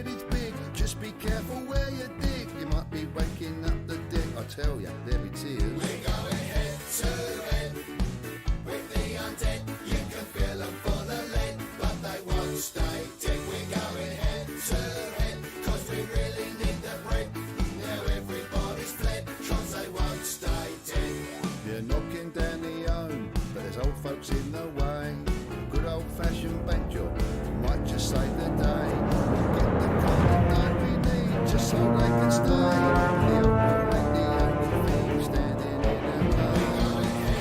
garbage big. Just be careful where you dig. You might be waking up the dead. I tell ya, there be tears. We're going head to head with the undead. You can feel them full of lead, but they won't stay dead. We're going head to head, cause we really need the bread. Now everybody's fled, cause they won't stay dead. You're knocking down the home, but there's old folks in the way. Good old-fashioned bank job might just save the day. We'll get the kind of day we need, just so they can stay. The old will make the only thing standing in our way.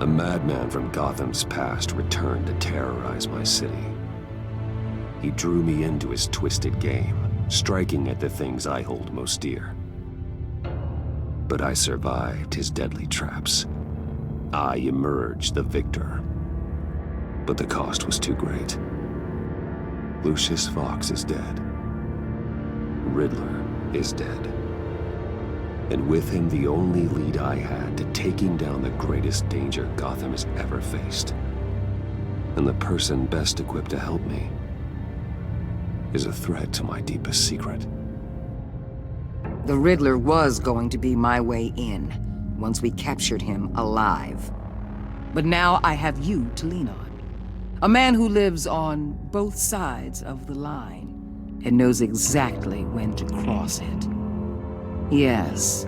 A madman from Gotham's past returned to terrorize my city. He drew me into his twisted game, striking at the things I hold most dear. But I survived his deadly traps. I emerged the victor. But the cost was too great. Lucius Fox is dead. Riddler is dead. And with him, the only lead I had to taking down the greatest danger Gotham has ever faced. And the person best equipped to help me is a threat to my deepest secret. The Riddler was going to be my way in, once we captured him alive. But now I have you to lean on. A man who lives on both sides of the line and knows exactly when to cross it. Yes,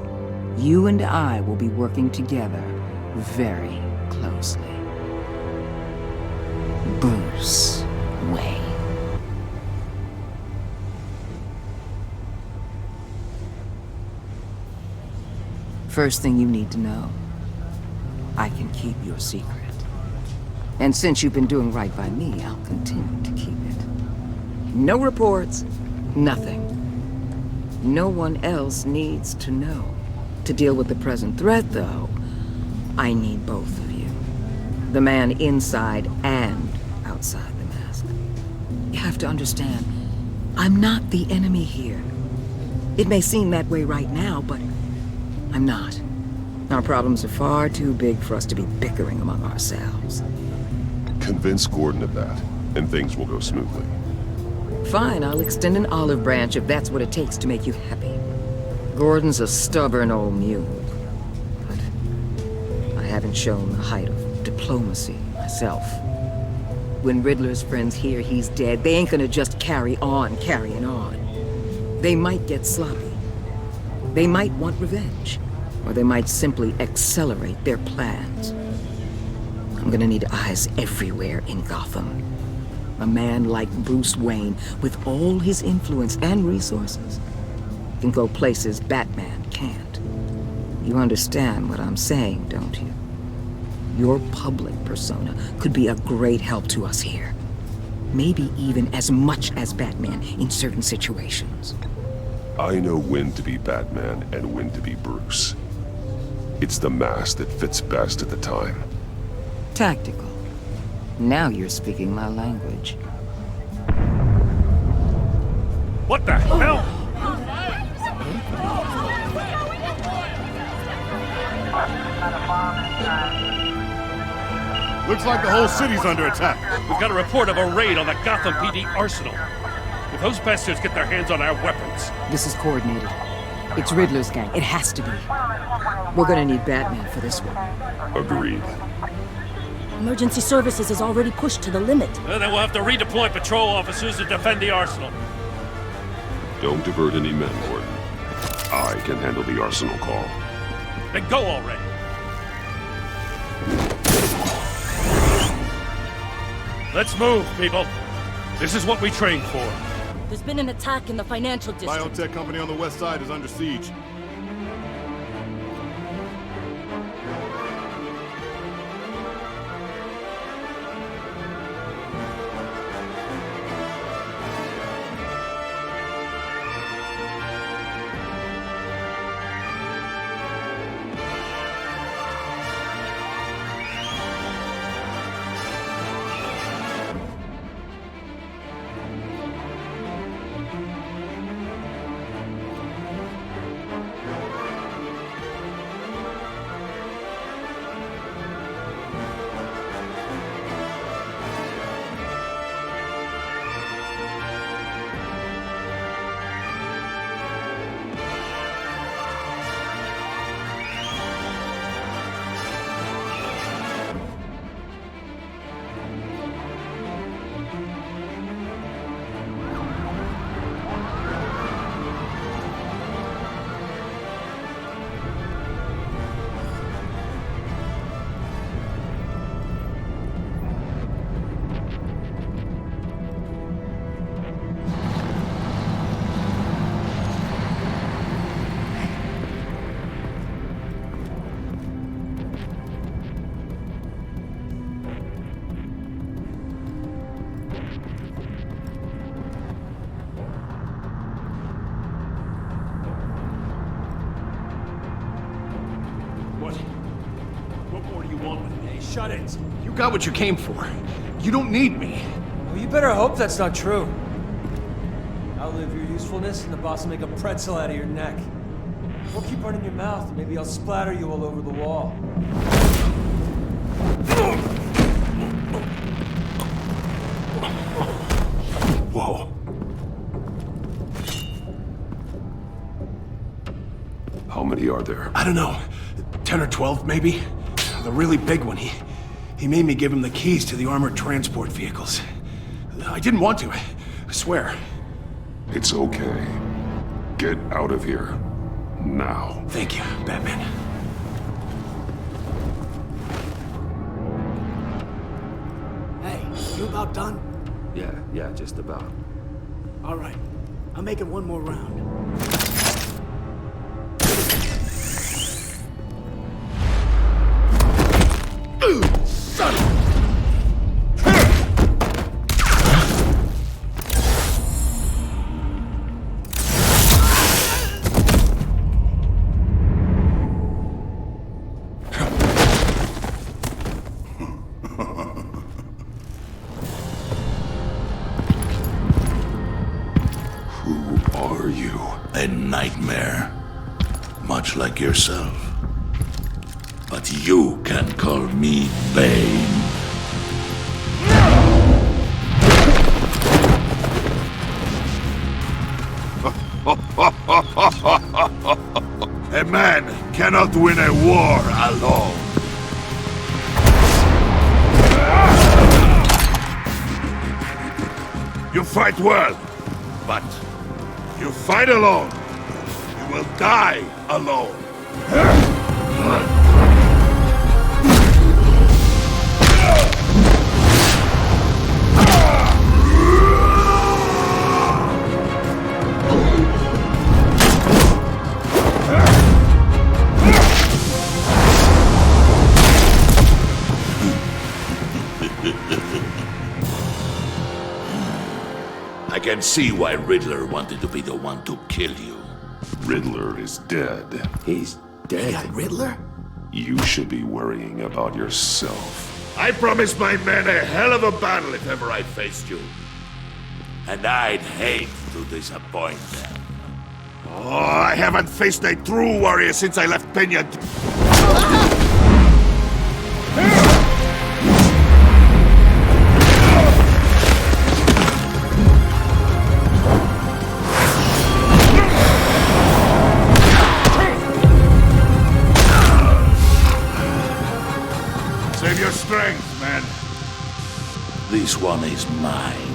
you and I will be working together very closely. Bruce Wayne. First thing you need to know, I can keep your secret. And since you've been doing right by me, I'll continue to keep it. No reports, nothing. No one else needs to know. To deal with the present threat, though, I need both of you. The man inside and outside the mask. You have to understand, I'm not the enemy here. It may seem that way right now, but I'm not. Our problems are far too big for us to be bickering among ourselves. Convince Gordon of that, and things will go smoothly. Fine, I'll extend an olive branch if that's what it takes to make you happy. Gordon's a stubborn old mule, but I haven't shown the height of diplomacy myself. When Riddler's friends hear he's dead, they ain't gonna just carry on carrying on. They might get sloppy. They might want revenge, or they might simply accelerate their plans. I'm gonna need eyes everywhere in Gotham. A man like Bruce Wayne, with all his influence and resources, can go places Batman can't. You understand what I'm saying, don't you? Your public persona could be a great help to us here. Maybe even as much as Batman in certain situations. I know when to be Batman and when to be Bruce. It's the mask that fits best at the time. Tactical. Now you're speaking my language. What the hell? Looks like the whole city's under attack. We've got a report of a raid on the Gotham PD arsenal. If those bastards get their hands on our weapons... This is coordinated. It's Riddler's gang. It has to be. We're gonna need Batman for this one. Agreed. Emergency services is already pushed to the limit. Then we'll have to redeploy patrol officers to defend the arsenal. Don't divert any men, Gordon. I can handle the arsenal call. Then go already. Let's move, people. This is what we trained for. There's been an attack in the financial district. Biotech company on the west side is under siege. want with me? Hey, shut it. You got what you came for. You don't need me. Well, you better hope that's not true. Outlive your usefulness, and the boss will make a pretzel out of your neck. Or keep running your mouth, and maybe I'll splatter you all over the wall. Whoa. How many are there? I don't know. 10 or 12, maybe? The really big one, he made me give him the keys to the armored transport vehicles. I didn't want to, I swear. It's okay. Get out of here. Now. Thank you, Batman. Hey, you about done? Yeah, just about. All right. I'm making one more round. Son of Who are you? A nightmare, much like yourself. But you can call me Bane. A man cannot win a war alone. You fight well, but you fight alone. You will die alone. I can see why Riddler wanted to be the one to kill you. Riddler is dead. He's You dead. got Riddler? You should be worrying about yourself. I promised my men a hell of a battle if ever I faced you. And I'd hate to disappoint them. Oh, I haven't faced a true warrior since I left Peña. Save your strength, man. This one is mine.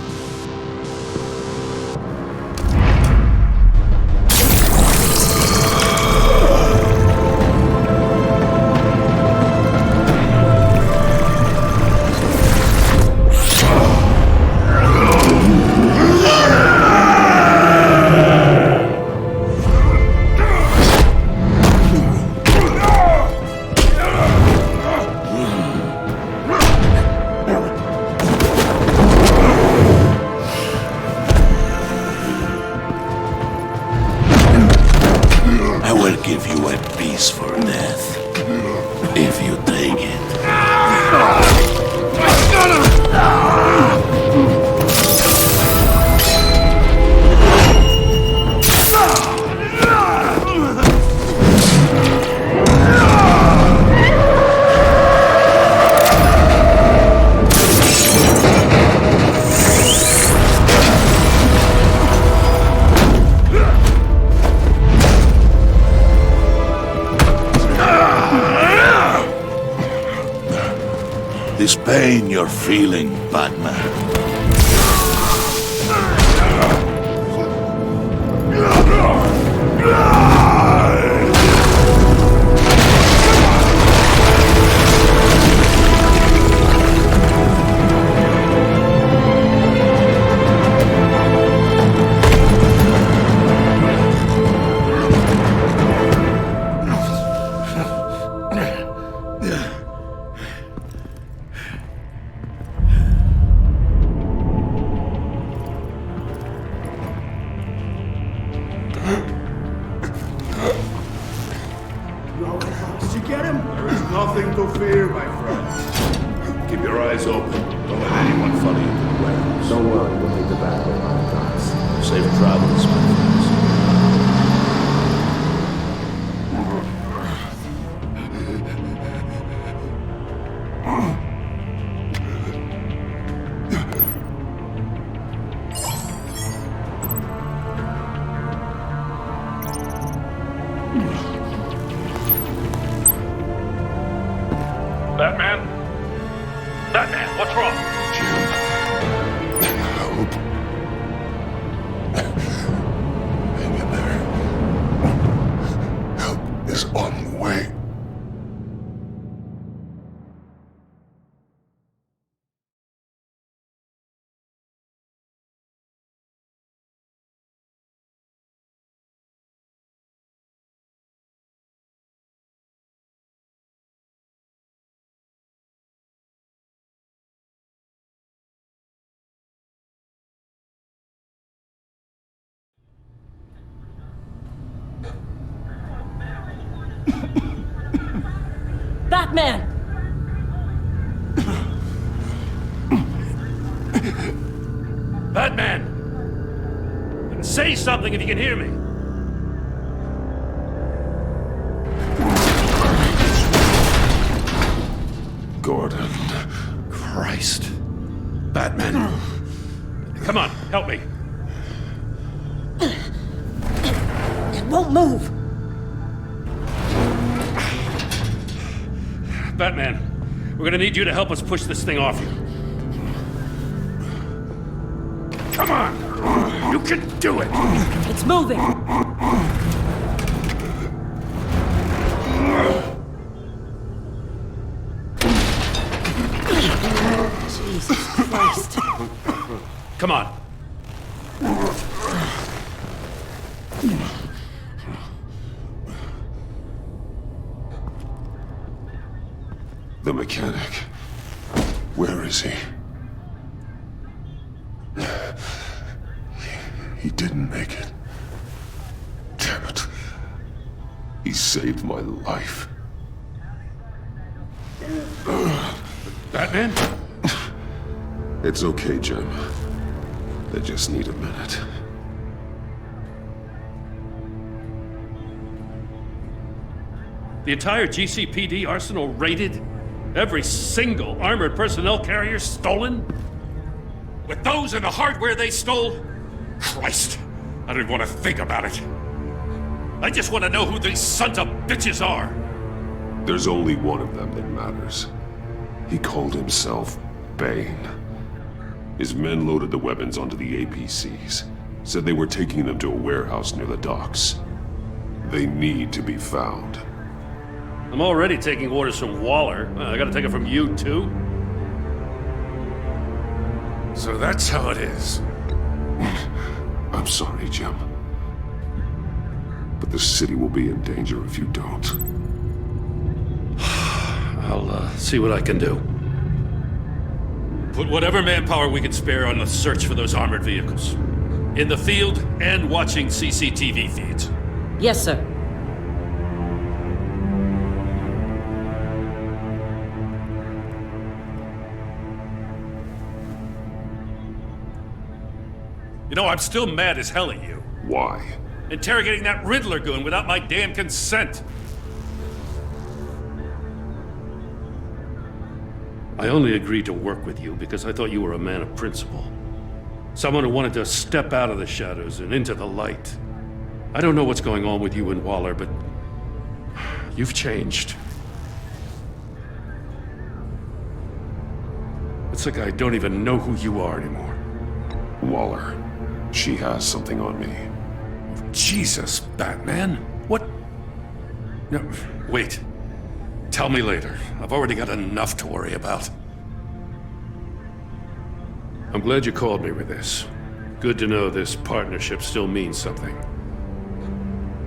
I will give you a piece for death, if you take it. This pain you're feeling, Batman. Nothing to fear, my friend. Keep your eyes open. Don't let anyone follow you to the warehouse. Don't worry, we'll take the back way on the docks. Safe travels, my friends. Batman? Batman, what's wrong? Help. Hang in there. Help is on the way. Batman! Batman! Say something if you can hear me. Gordon. Christ. Batman. Come on, help me. It won't move! Batman, we're gonna need you to help us push this thing off you. Come on! You can do it! It's moving! Jesus Christ. Come on. The mechanic. Where is he? He didn't make it. Damn it. He saved my life. Batman? It's okay, Jim. They just need a minute. The entire GCPD arsenal raided? Every single armored personnel carrier stolen? With those and the hardware they stole? Christ, I don't even want to think about it. I just want to know who these sons of bitches are. There's only one of them that matters. He called himself Bane. His men loaded the weapons onto the APCs, said they were taking them to a warehouse near the docks. They need to be found. I'm already taking orders from Waller. I gotta take it from you, too? So that's how it is. I'm sorry, Jim. But the city will be in danger if you don't. I'll see what I can do. Put whatever manpower we can spare on the search for those armored vehicles. In the field and watching CCTV feeds. Yes, sir. You know, I'm still mad as hell at you. Why? Interrogating that Riddler goon without my damn consent. I only agreed to work with you because I thought you were a man of principle. Someone who wanted to step out of the shadows and into the light. I don't know what's going on with you and Waller, but you've changed. It's like I don't even know who you are anymore. Waller. She has something on me. Jesus, Batman. What? No, wait. Tell me later. I've already got enough to worry about. I'm glad you called me with this. Good to know this partnership still means something.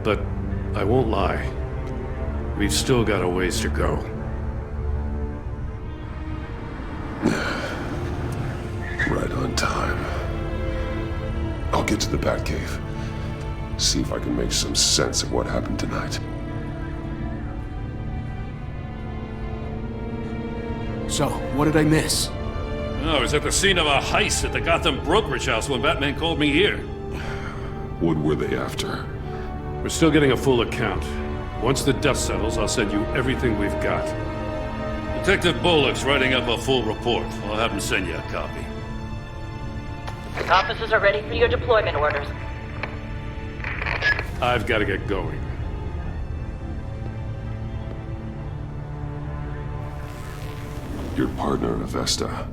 But I won't lie. We've still got a ways to go. Right on time. I'll get to the Batcave. See if I can make some sense of what happened tonight. So, what did I miss? I was at the scene of a heist at the Gotham brokerage house when Batman called me here. What were they after? We're still getting a full account. Once the dust settles, I'll send you everything we've got. Detective Bullock's writing up a full report. I'll have him send you a copy. Officers are ready for your deployment orders. I've got to get going. Your partner, Avesta.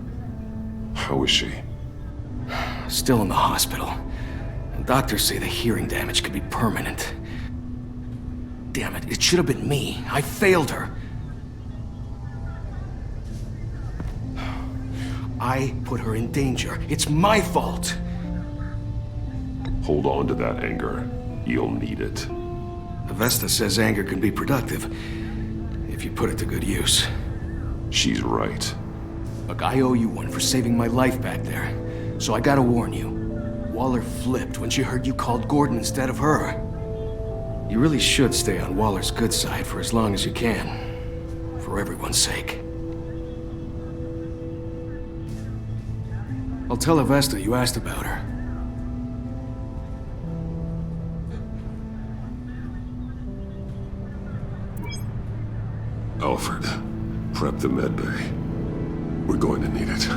How is she? Still in the hospital. Doctors say the hearing damage could be permanent. Damn it, it should have been me. I failed her. I put her in danger. It's my fault. Hold on to that anger. You'll need it. Avesta says anger can be productive, if you put it to good use. She's right. Look, I owe you one for saving my life back there. So I gotta warn you. Waller flipped when she heard you called Gordon instead of her. You really should stay on Waller's good side for as long as you can. For everyone's sake. I'll tell Avesta you asked about her. Alfred, prep the med bay. We're going to need it.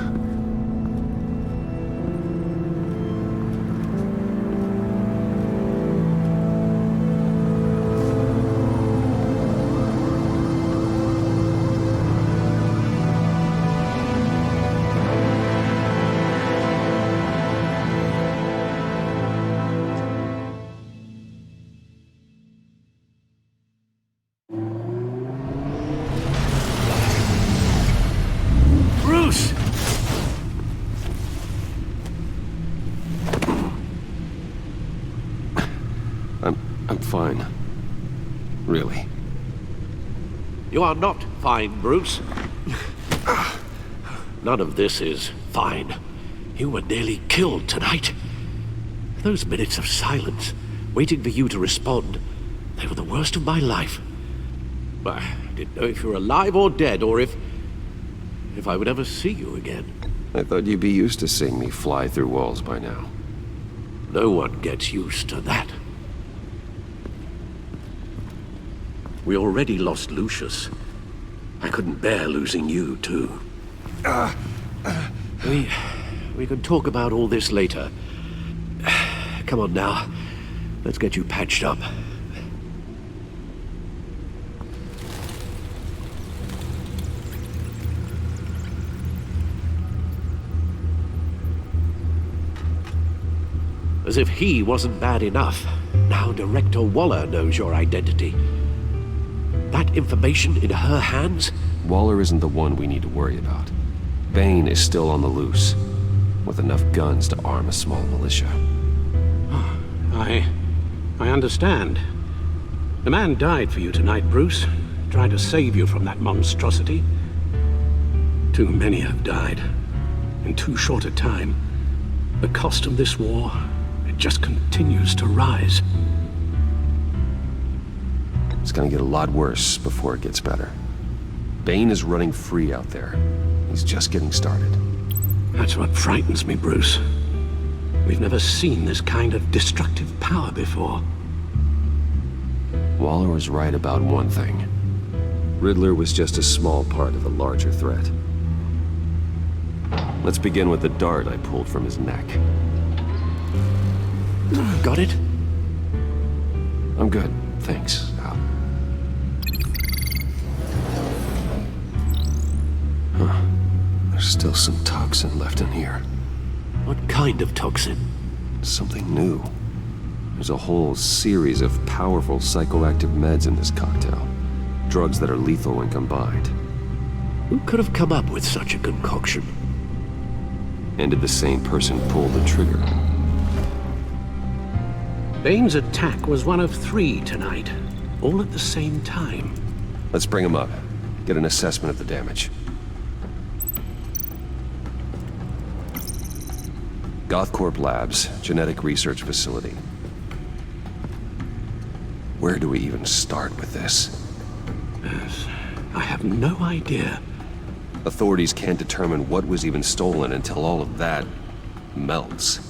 Bruce! I'm fine. Really. You are not fine, Bruce. None of this is fine. You were nearly killed tonight. Those minutes of silence, waiting for you to respond, they were the worst of my life. I didn't know if you were alive or dead, or if I would ever see you again. I thought you'd be used to seeing me fly through walls by now. No one gets used to that. We already lost Lucius. I couldn't bear losing you, too. We can talk about all this later. Come on now. Let's get you patched up. As if he wasn't bad enough, now Director Waller knows your identity. That information in her hands? Waller isn't the one we need to worry about. Bane is still on the loose, with enough guns to arm a small militia. I understand. The man died for you tonight, Bruce. Tried to save you from that monstrosity. Too many have died. In too short a time. The cost of this war, it just continues to rise. It's gonna get a lot worse before it gets better. Bane is running free out there. He's just getting started. That's what frightens me, Bruce. We've never seen this kind of destructive power before. Waller was right about one thing. Riddler was just a small part of a larger threat. Let's begin with the dart I pulled from his neck. Got it? I'm good, thanks, Al. Huh. There's still some toxin left in here. What kind of toxin? Something new. There's a whole series of powerful psychoactive meds in this cocktail. Drugs that are lethal when combined. Who could have come up with such a concoction? And did the same person pull the trigger? Bane's attack was one of 3 tonight, all at the same time. Let's bring him up. Get an assessment of the damage. Gothcorp Labs, genetic research facility. Where do we even start with this? Yes, I have no idea. Authorities can't determine what was even stolen until all of that melts.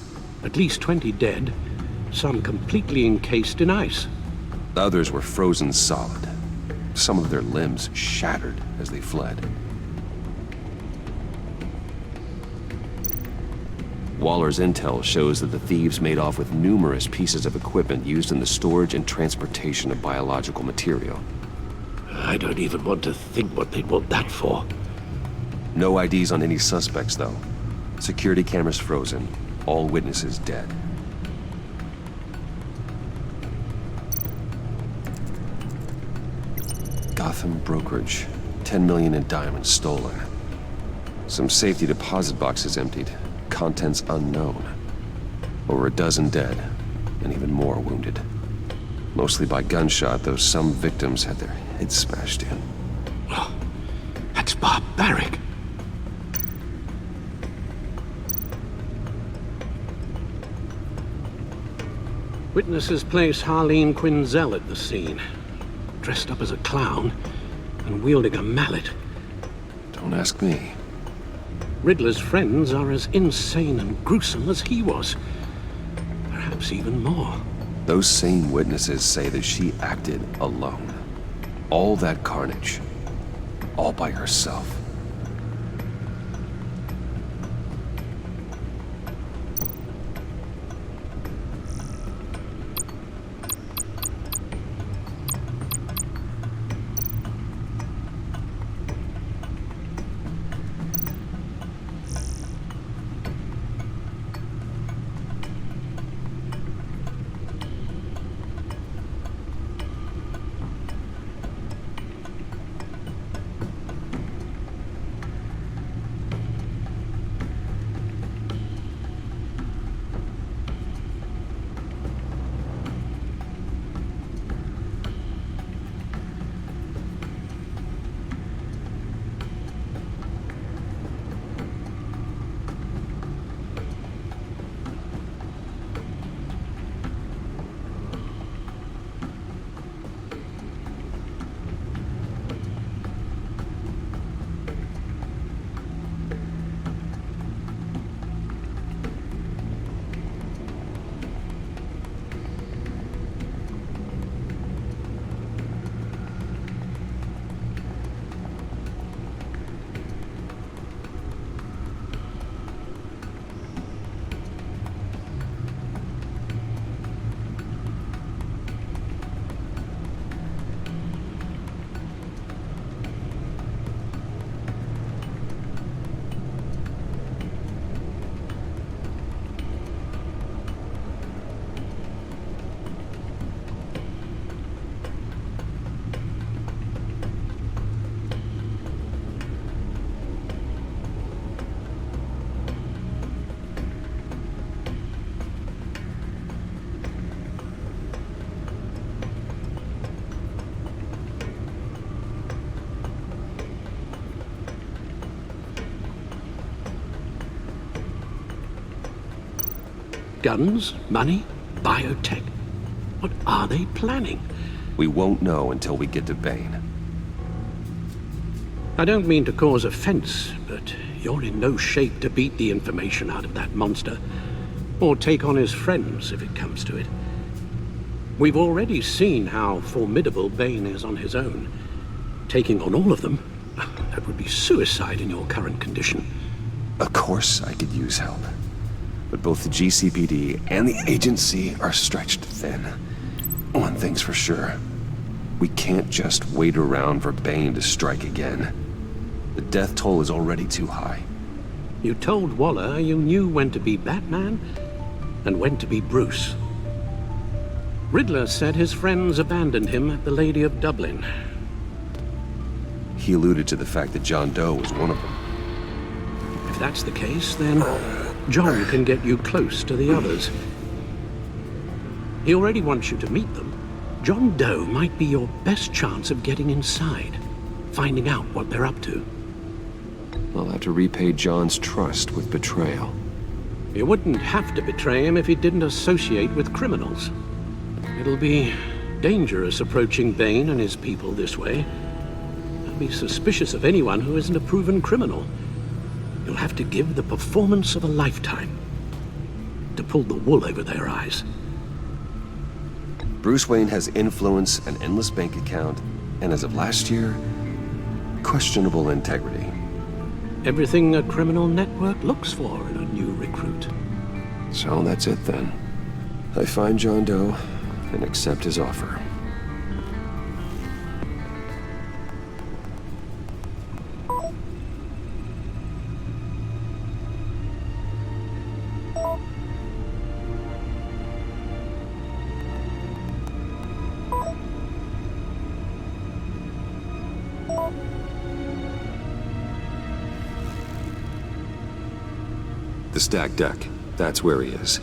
At least 20 dead, some completely encased in ice. Others were frozen solid. Some of their limbs shattered as they fled. Waller's intel shows that the thieves made off with numerous pieces of equipment used in the storage and transportation of biological material. I don't even want to think what they'd want that for. No IDs on any suspects, though. Security cameras frozen. All witnesses dead. Gotham brokerage. 10 million in diamonds stolen. Some safety deposit boxes emptied. Contents unknown. Over a dozen dead, and even more wounded. Mostly by gunshot, though some victims had their heads smashed in. Oh, that's barbaric. Witnesses place Harleen Quinzel at the scene, dressed up as a clown and wielding a mallet. Don't ask me. Riddler's friends are as insane and gruesome as he was. Perhaps even more. Those same witnesses say that she acted alone. All that carnage. All by herself. Guns, money, biotech. What are they planning? We won't know until we get to Bane. I don't mean to cause offense, but you're in no shape to beat the information out of that monster, or take on his friends if it comes to it. We've already seen how formidable Bane is on his own. Taking on all of them, that would be suicide in your current condition. Of course I could use help. But both the GCPD and the agency are stretched thin. One thing's for sure. We can't just wait around for Bane to strike again. The death toll is already too high. You told Waller you knew when to be Batman and when to be Bruce. Riddler said his friends abandoned him at the Lady of Dublin. He alluded to the fact that John Doe was one of them. If that's the case, then John can get you close to the others. He already wants you to meet them. John Doe might be your best chance of getting inside, finding out what they're up to. I'll have to repay John's trust with betrayal. You wouldn't have to betray him if he didn't associate with criminals. It'll be dangerous approaching Bane and his people this way. be suspicious of anyone who isn't a proven criminal. You'll have to give the performance of a lifetime to pull the wool over their eyes. Bruce Wayne has influence, an endless bank account, and as of last year, questionable integrity. Everything a criminal network looks for in a new recruit. So that's it then. I find John Doe and accept his offer. The stacked deck. That's where he is.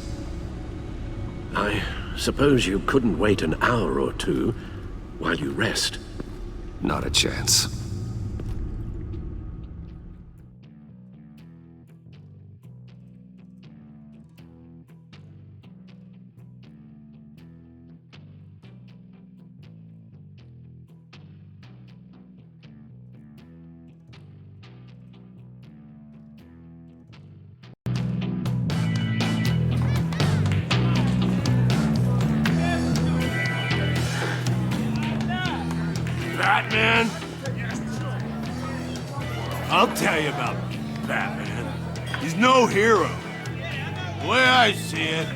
I suppose you couldn't wait an hour or two while you rest. Not a chance. Batman? I'll tell you about Batman. He's no hero. The way I see it,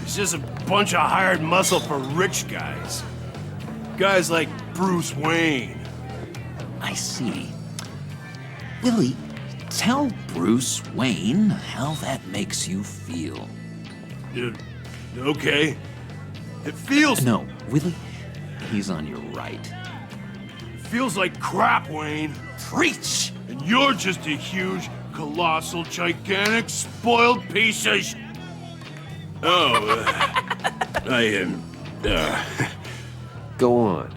he's just a bunch of hired muscle for rich guys. Guys like Bruce Wayne. I see. Willie, tell Bruce Wayne how that makes you feel. Okay. It feels... No, Willie, he's on your right. Feels like crap, Wayne. Preach! And you're just a huge, colossal, gigantic, spoiled piece of Go on.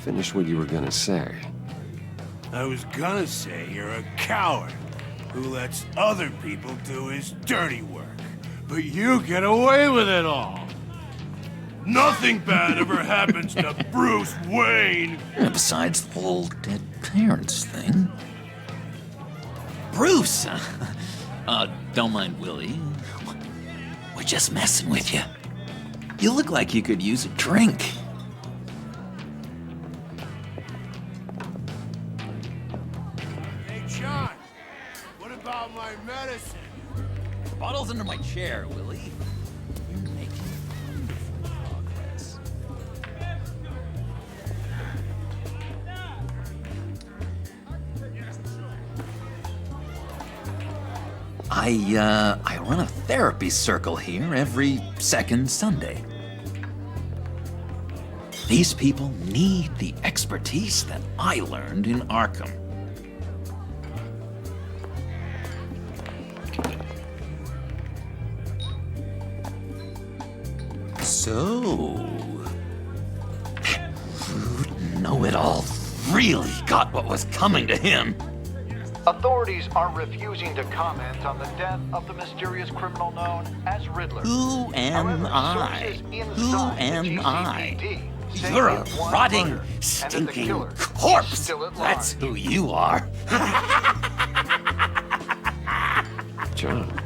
Finish what you were gonna say. I was gonna say you're a coward who lets other people do his dirty work. But you get away with it all. Nothing bad ever happens to Bruce Wayne. Besides the whole dead parents thing. Bruce! Don't mind Willie. We're just messing with you. You look like you could use a drink. Hey, John, what about my medicine? The bottle's under my chair, Willie. You're making wonderful progress. I run a therapy circle here every second Sunday. These people need the expertise that I learned in Arkham. So, know-it-all really got what was coming to him. Authorities are refusing to comment on the death of the mysterious criminal known as Riddler. Who am I? Who am I? You're a rotting, stinking corpse. That's who you are. John,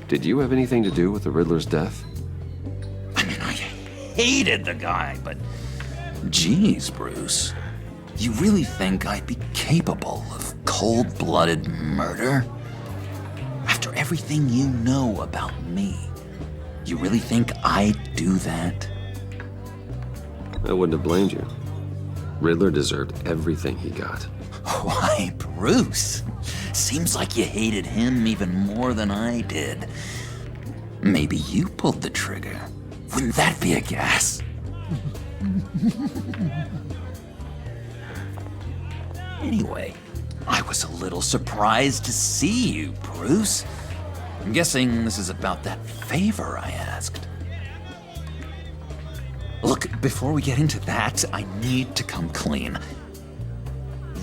did you have anything to do with the Riddler's death? I mean, I hated the guy, but geez, Bruce, you really think I'd be capable of cold-blooded murder? After everything you know about me, you really think I'd do that? I wouldn't have blamed you. Riddler deserved everything he got. Why, Bruce? Seems like you hated him even more than I did. Maybe you pulled the trigger. Wouldn't that be a gas? Anyway, I was a little surprised to see you, Bruce. I'm guessing this is about that favor I asked. Look, before we get into that, I need to come clean.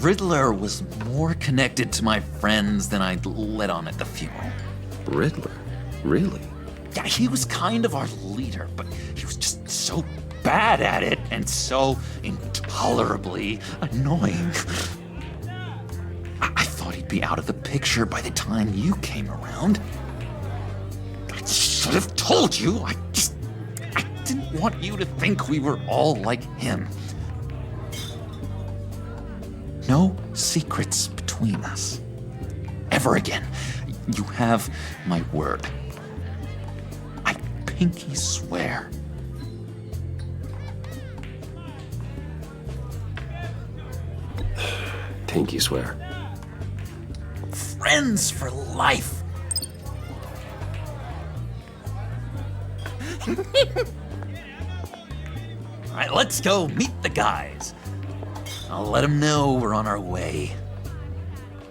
Riddler was more connected to my friends than I'd let on at the funeral. Riddler? Really? Yeah, he was kind of our leader, but he was just so bad at it and so intolerably annoying. I thought he'd be out of the picture by the time you came around. I should have told you. I didn't want you to think we were all like him. No secrets between us. Ever again. You have my word. I pinky swear. Pinky swear. Friends for life. All right, let's go meet the guys. I'll let them know we're on our way.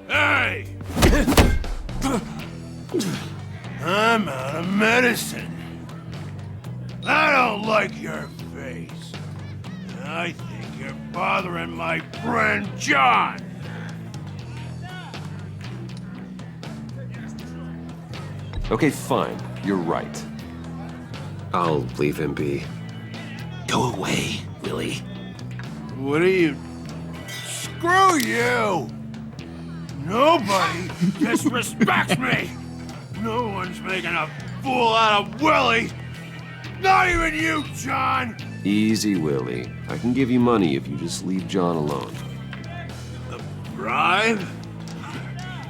Hey! I'm out of medicine. I don't like your face. I think you're bothering my friend John. Okay, fine. You're right. I'll leave him be. Go away, Willie. What are you... Screw you! Nobody disrespects me! No one's making a fool out of Willie! Not even you, John! Easy, Willie. I can give you money if you just leave John alone. A bribe?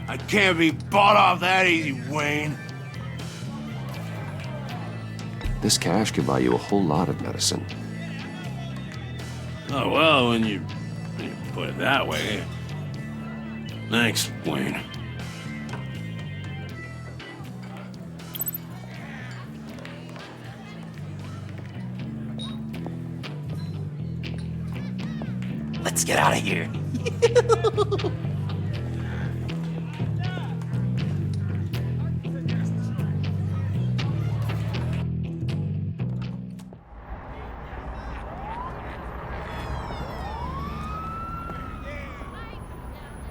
I can't be bought off that easy, Wayne. This cash can buy you a whole lot of medicine. Oh, well, when you put it that way. Thanks, Wayne. Let's get out of here.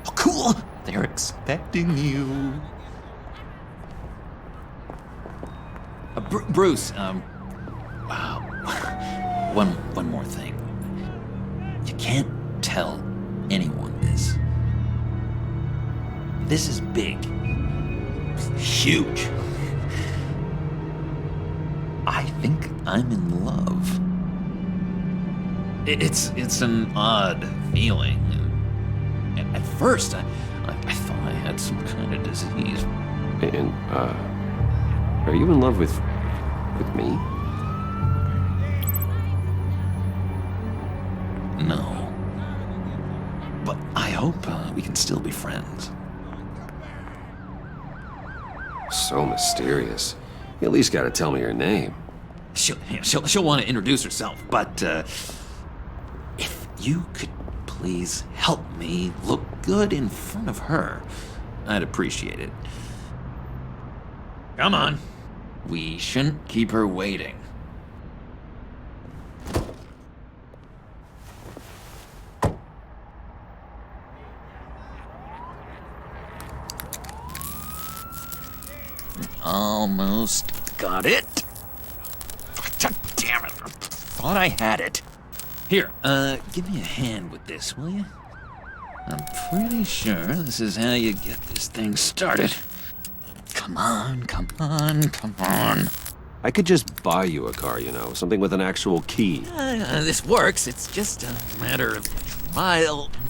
Oh, cool. They're expecting you. Bruce, wow. One more thing. You can't tell anyone this. This is big. Huge. I think I'm in love. It's an odd feeling. And at first, I thought I had some kind of disease. And, are you in love with me? No. But I hope we can still be friends. So mysterious. You at least gotta tell me her name. She'll want to introduce herself, but if you could please help me look good in front of her, I'd appreciate it. Come on. We shouldn't keep her waiting. Almost got it. God damn it. I thought I had it. Here, give me a hand with this, will you? I'm pretty sure this is how you get this thing started. Come on, come on, come on. I could just buy you a car, you know, something with an actual key. This works. It's just a matter of trial and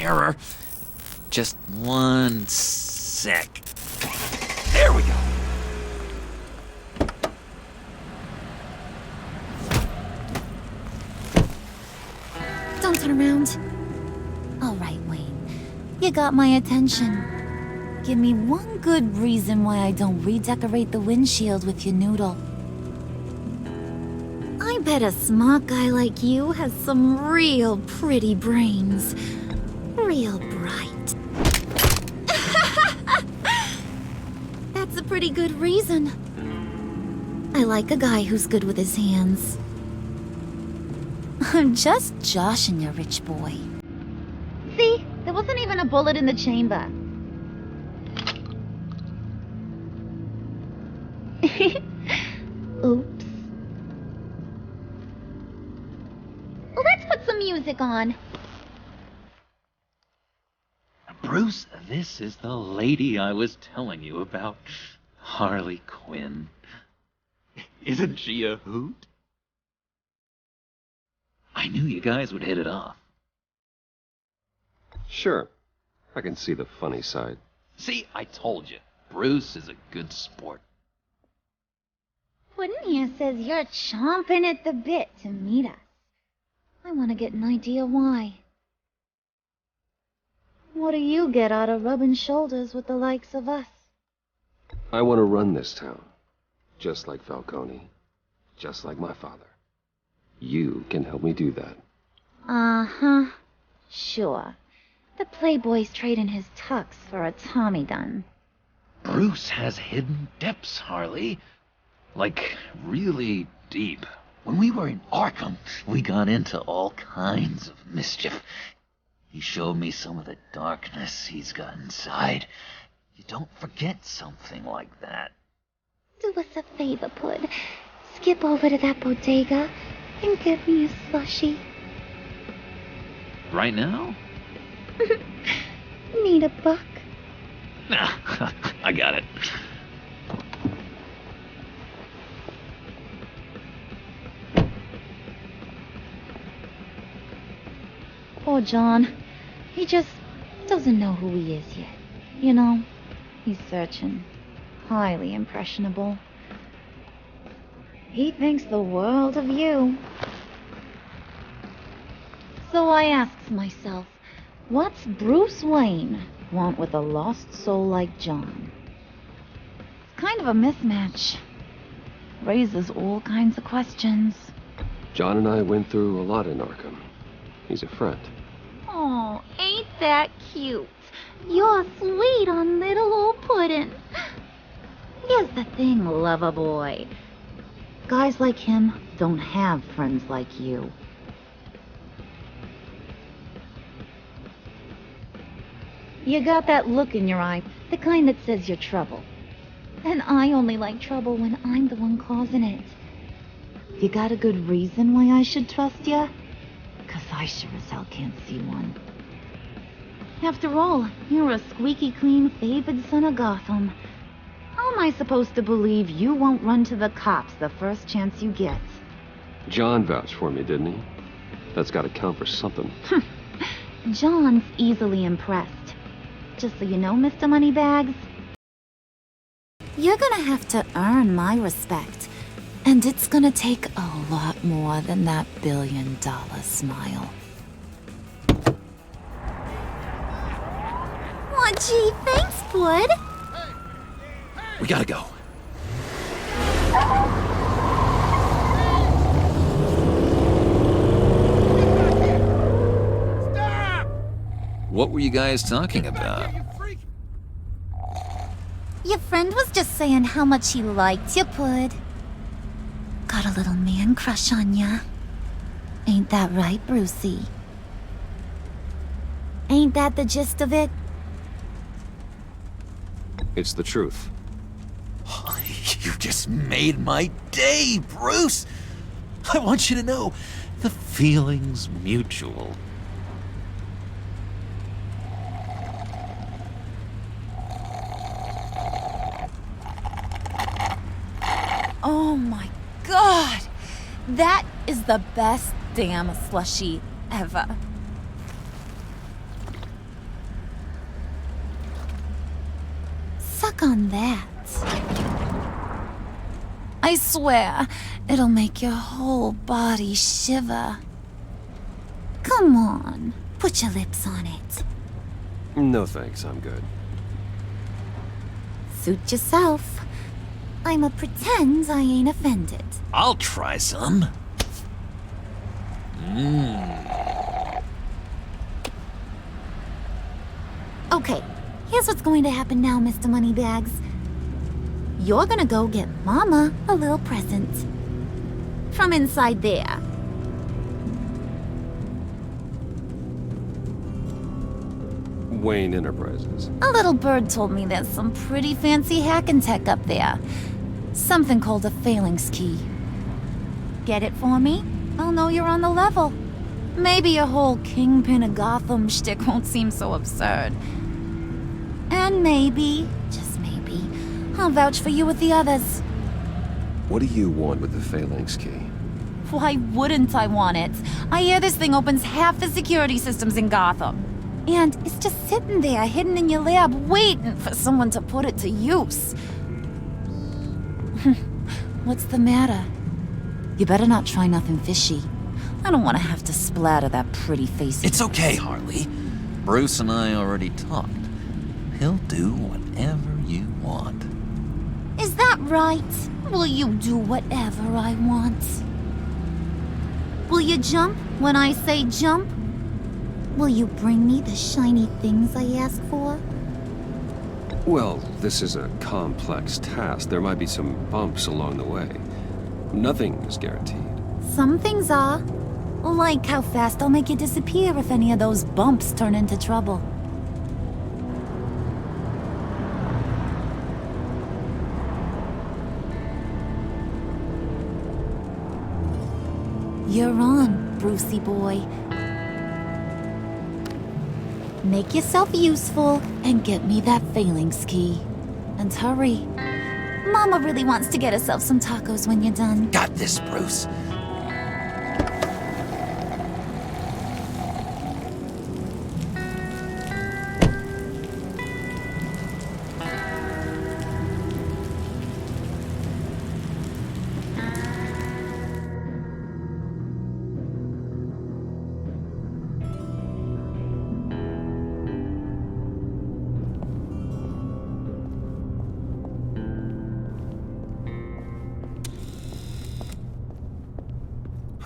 error. Just one sec. There we go. Don't turn around. All right, Wayne. You got my attention. Give me one good reason why I don't redecorate the windshield with your noodle. I bet a smart guy like you has some real pretty brains. Real bright. That's a pretty good reason. I like a guy who's good with his hands. I'm just joshing you, rich boy. See? There wasn't even a bullet in the chamber. Oops. music on. Bruce, this is the lady I was telling you about. Harley Quinn. Isn't she a hoot? I knew you guys would hit it off. Sure. I can see the funny side. See, I told you. Bruce is a good sport. Puddin' here says you're chomping at the bit to meet us. I want to get an idea why. What do you get out of rubbing shoulders with the likes of us? I want to run this town. Just like Falcone. Just like my father. You can help me do that. Uh-huh. Sure. The playboy's trading his tux for a Tommy gun. Bruce has hidden depths, Harley. Like, really deep. When we were in Arkham, we got into all kinds of mischief. He showed me some of the darkness he's got inside. You don't forget something like that. Do us a favor, Pud. Skip over to that bodega and get me a slushie. Right now? Need a buck? Nah, I got it. Poor John. He just doesn't know who he is yet. You know, he's searching. Highly impressionable. He thinks the world of you. So I asks myself, what's Bruce Wayne want with a lost soul like John? It's kind of a mismatch. Raises all kinds of questions. John and I went through a lot in Arkham. He's a friend. Oh, ain't that cute? You're sweet on little old Puddin'. Here's the thing, lover boy. Guys like him don't have friends like you. You got that look in your eye, the kind that says you're trouble. And I only like trouble when I'm the one causing it. You got a good reason why I should trust you? 'Cause I sure as hell can't see one. After all, you're a squeaky clean favored son of Gotham. How am I supposed to believe you won't run to the cops the first chance you get? John vouched for me, didn't he? That's gotta count for something. John's easily impressed. Just so you know, Mr. Moneybags. You're gonna have to earn my respect. And it's gonna take a lot more than that billion-dollar smile. Aw, gee, thanks, Bud. We gotta go. What were you guys talking about? Your friend was just saying how much he liked you, Bud. Got a little man crush on ya. Ain't that right, Brucey? Ain't that the gist of it? It's the truth. You just made my day, Bruce! I want you to know, the feeling's mutual. Oh my god! That is the best damn slushie ever. Suck on that. I swear, it'll make your whole body shiver. Come on, put your lips on it. No thanks, I'm good. Suit yourself. I'ma pretend I ain't offended. I'll try some. Okay, here's what's going to happen now, Mr. Moneybags. You're gonna go get Mama a little present. From inside there. Wayne Enterprises. A little bird told me there's some pretty fancy hacking tech up there. Something called a phalanx key. Get it for me? I'll know you're on the level. maybe your whole Kingpin of Gotham shtick won't seem so absurd. And maybe, just maybe, I'll vouch for you with the others. What do you want with the Phalanx key? Why wouldn't I want it? I hear this thing opens half the security systems in Gotham. And it's just sitting there, hidden in your lab, waiting for someone to put it to use. What's the matter? You better not try nothing fishy. I don't want to have to splatter that pretty face. It's okay, Harley. Bruce and I already talked. He'll do whatever you want. Is that right? Will you do whatever I want? Will you jump when I say jump? Will you bring me the shiny things I ask for? Well, this is a complex task. There might be some bumps along the way. Nothing is guaranteed. Some things are. Like how fast I'll make you disappear if any of those bumps turn into trouble. You're on, Brucey boy. Make yourself useful and get me that Phalanx key. And hurry. Mama really wants to get herself some tacos when you're done. Got this, Bruce.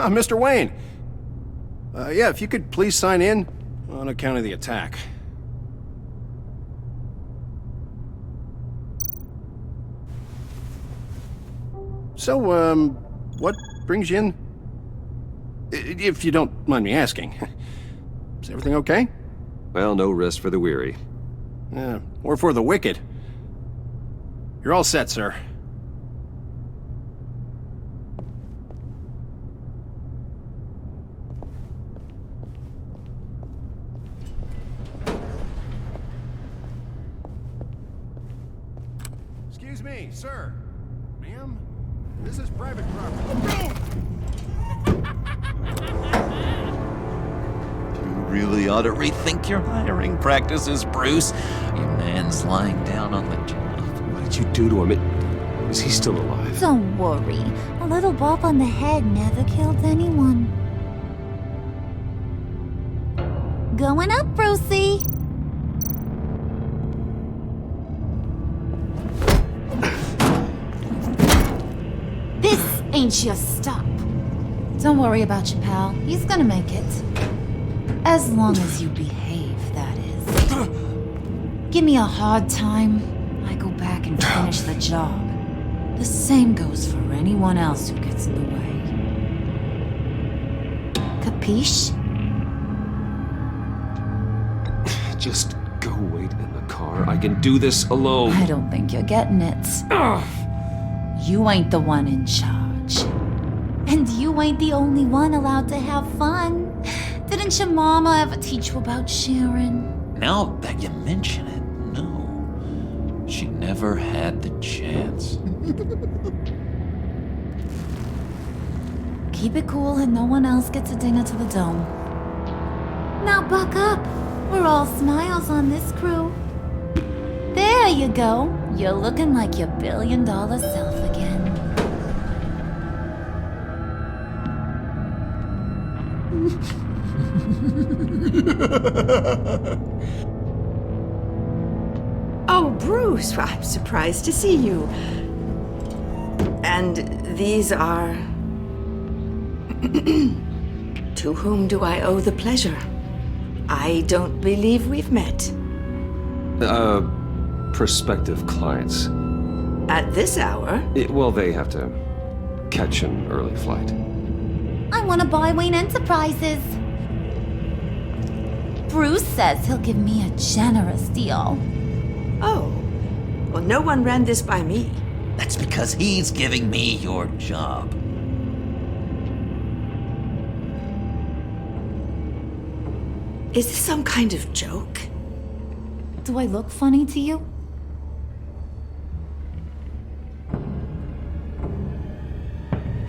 Mr. Wayne. Yeah, if you could please sign in on account of the attack. So, what brings you in? If you don't mind me asking. Is everything okay? Well, no rest for the weary. Yeah, or for the wicked. You're all set, sir. Excuse me, sir. Ma'am? This is private property. You really ought to rethink your hiring practices, Bruce. Your man's lying down on the job. What did you do to him? Is he still alive? Don't worry. A little bump on the head never killed anyone. Going up, Brucey. This ain't your stop. Don't worry about your pal. He's gonna make it. As long as you behave, that is. Give me a hard time, I go back and finish the job. The same goes for anyone else who gets in the way. Capiche? Just go wait in the car. I can do this alone. I don't think you're getting it. You ain't the one in charge. And you ain't the only one allowed to have fun. Didn't your mama ever teach you about sharing? Now that you mention it, no. She never had the chance. Keep it cool and no one else gets a dinger to the dome. Now buck up. We're all smiles on this crew. There you go. You're looking like your billion-dollar self again. Oh, Bruce, I'm surprised to see you. And these are... To whom do I owe the pleasure? I don't believe we've met. Prospective clients. At this hour? Well, they have to catch an early flight. I want to buy Wayne Enterprises. Bruce says he'll give me a generous deal. Oh, well, no one ran this by me. That's because he's giving me your job. Is this some kind of joke? Do I look funny to you?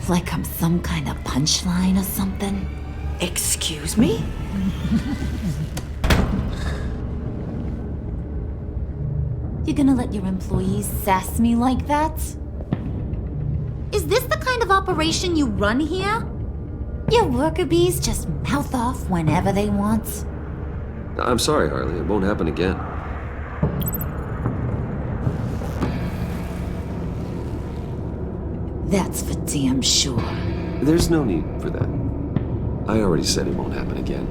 Like I'm some kind of punchline or something? Excuse me? You gonna let your employees sass me like that? Is this the kind of operation you run here? Your worker bees just mouth off whenever they want? I'm sorry, Harley. It won't happen again. That's for damn sure. There's no need for that. I already said it won't happen again.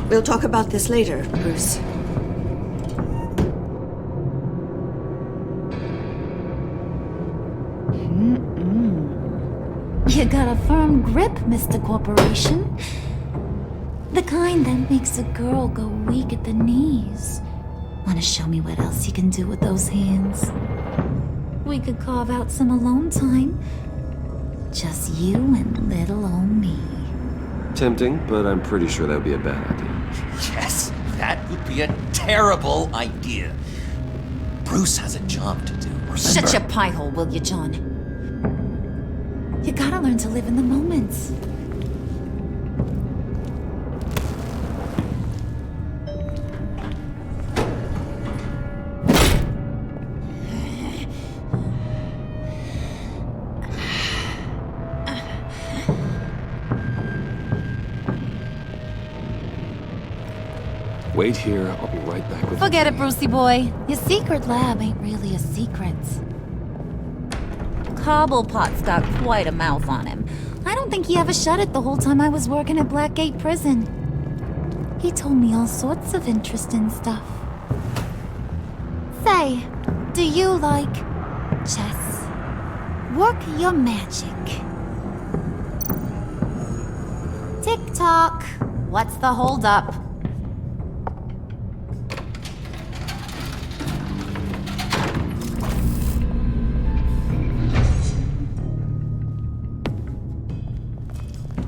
We'll talk about this later, Bruce. You got a firm grip, Mr. Corporation. The kind that makes a girl go weak at the knees. Wanna show me what else you can do with those hands? We could carve out some alone time. Just you and little old me. Tempting, but I'm pretty sure that would be a bad idea. Yes, that would be a terrible idea. Bruce has a job to do, remember? Shut your pie hole, will you, John? You gotta learn to live in the moment. Wait here, I'll be right back with Forget it, Brucey boy. Your secret lab ain't really a secret. Cobblepot's got quite a mouth on him. I don't think he ever shut it the whole time I was working at Blackgate Prison. He told me all sorts of interesting stuff. Say, do you like chess? Work your magic. Tick-tock. What's the holdup?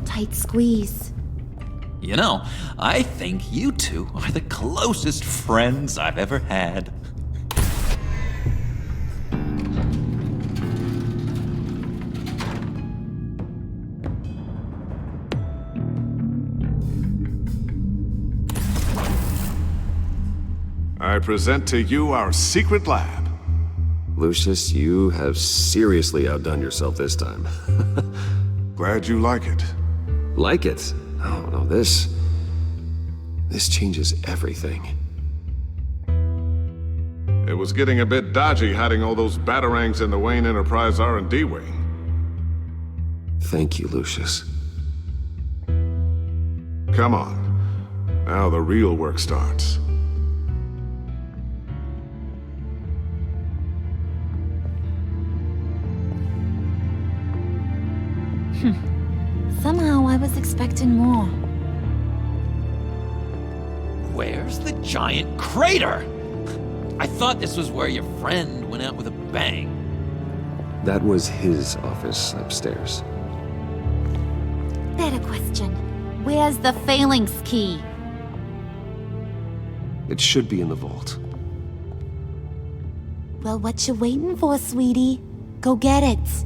Tight squeeze. You know, I think you two are the closest friends I've ever had. I present to you our secret lab. Lucius, you have seriously outdone yourself this time. Glad you like it. Like it? Oh, no, this changes everything. It was getting a bit dodgy hiding all those batarangs in the Wayne Enterprise R&D wing. Thank you, Lucius. Come on. Now the real work starts. Somehow I was expecting more. Where's the giant crater? I thought this was where your friend went out with a bang. That was his office upstairs. Better question. Where's the phalanx key? It should be in the vault. Well, what you waiting for, sweetie? Go get it.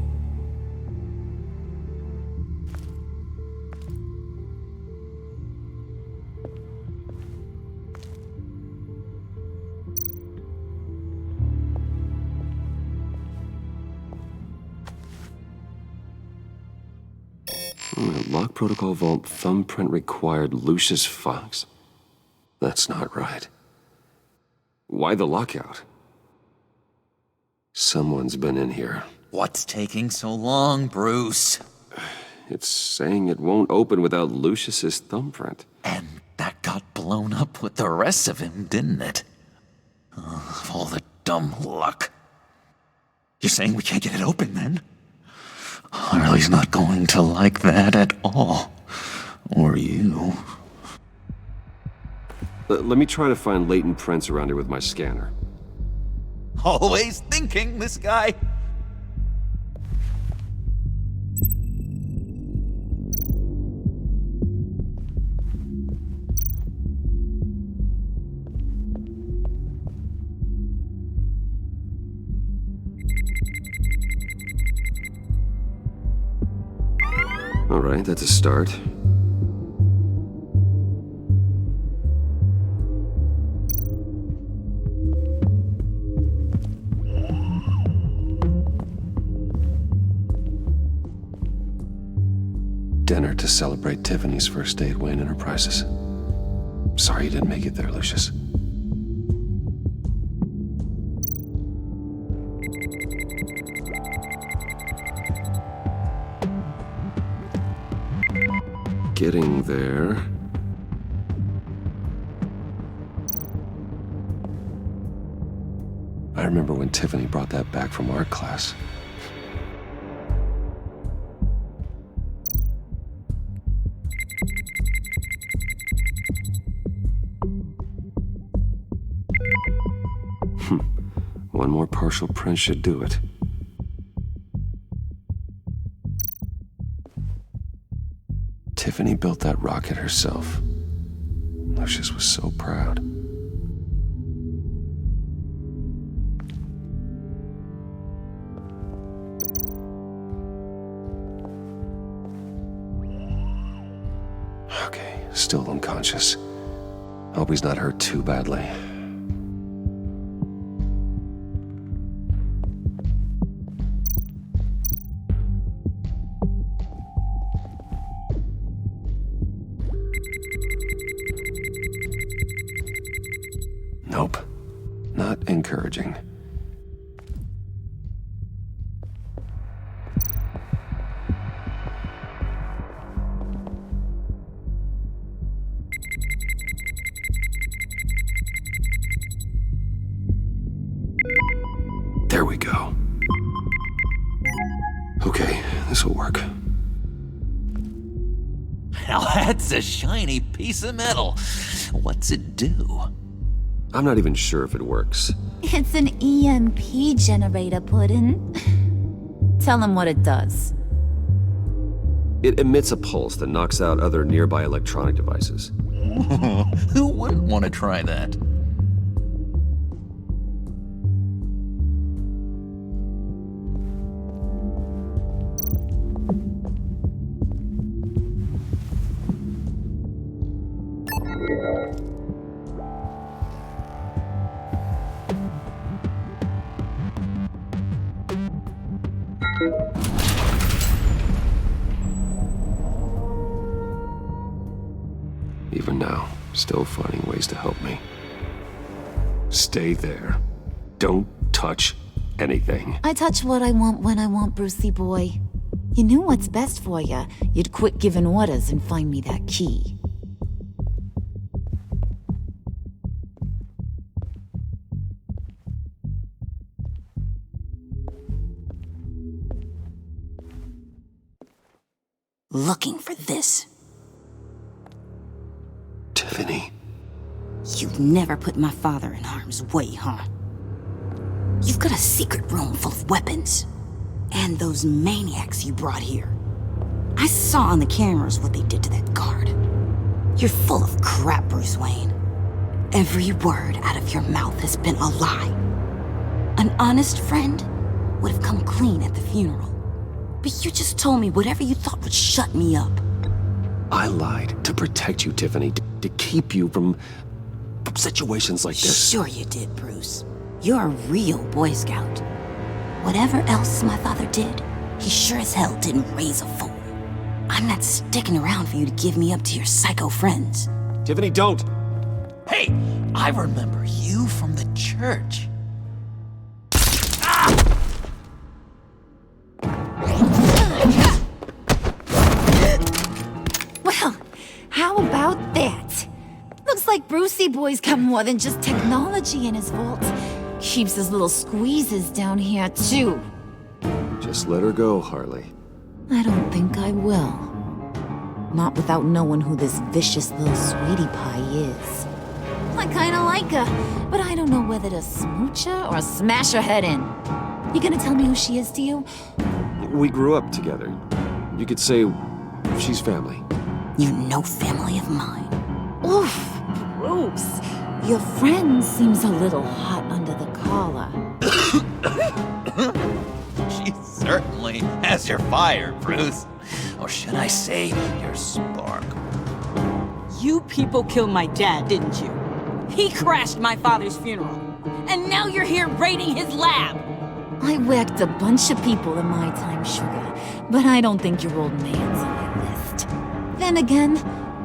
Lock protocol vault thumbprint required Lucius Fox. That's not right. Why the lockout? Someone's been in here. What's taking so long, Bruce? It's saying it won't open without Lucius's thumbprint. And that got blown up with the rest of him, didn't it? All the dumb luck. You're saying we can't get it open, then? Harley's not going to like that at all. Or you. Let me try to find latent prints around here with my scanner. Always thinking, this guy. Alright, that's a start. Dinner to celebrate Tiffany's first day at Wayne Enterprises. Sorry you didn't make it there, Lucius. Getting there. I remember when Tiffany brought that back from art class. One more partial print should do it. Tiffany built that rocket herself. Lucius was so proud. Okay, still unconscious. Hope he's not hurt too badly. Nope. Not encouraging. There we go. Okay, this'll work. Now that's a shiny piece of metal. What's it do? I'm not even sure if it works. It's an EMP generator, Puddin'. Tell him what it does. It emits a pulse that knocks out other nearby electronic devices. Who wouldn't want to try that? Even now, still finding ways to help me. Stay there. Don't touch anything. I touch what I want when I want, Brucey boy. You knew what's best for you. You'd quit giving orders and find me that key. Looking for this. Tiffany. You've never put my father in harm's way, huh? You've got a secret room full of weapons. And those maniacs you brought here. I saw on the cameras what they did to that guard. You're full of crap, Bruce Wayne. Every word out of your mouth has been a lie. An honest friend would have come clean at the funeral. But you just told me whatever you thought would shut me up. I lied to protect you, Tiffany, to keep you from situations like this. Sure you did, Bruce. You're a real Boy Scout. Whatever else my father did, he sure as hell didn't raise a fool. I'm not sticking around for you to give me up to your psycho friends. Tiffany, don't! Hey, I remember you from the church. Well, how about that? Looks like Brucey boy's got more than just technology in his vault. Keeps his little squeezes down here, too. Just let her go, Harley. I don't think I will. Not without knowing who this vicious little sweetie pie is. I kinda like her, but I don't know whether to smooch her or smash her head in. You gonna tell me who she is to you? We grew up together. You could say she's family. You're no family of mine. Oof, Bruce. Your friend seems a little hot under the collar. She certainly has your fire, Bruce. Or should I say, your spark? You people killed my dad, didn't you? He crashed my father's funeral. And now you're here raiding his lab! I whacked a bunch of people in my time, sugar, but I don't think your old man's on my list. Then again,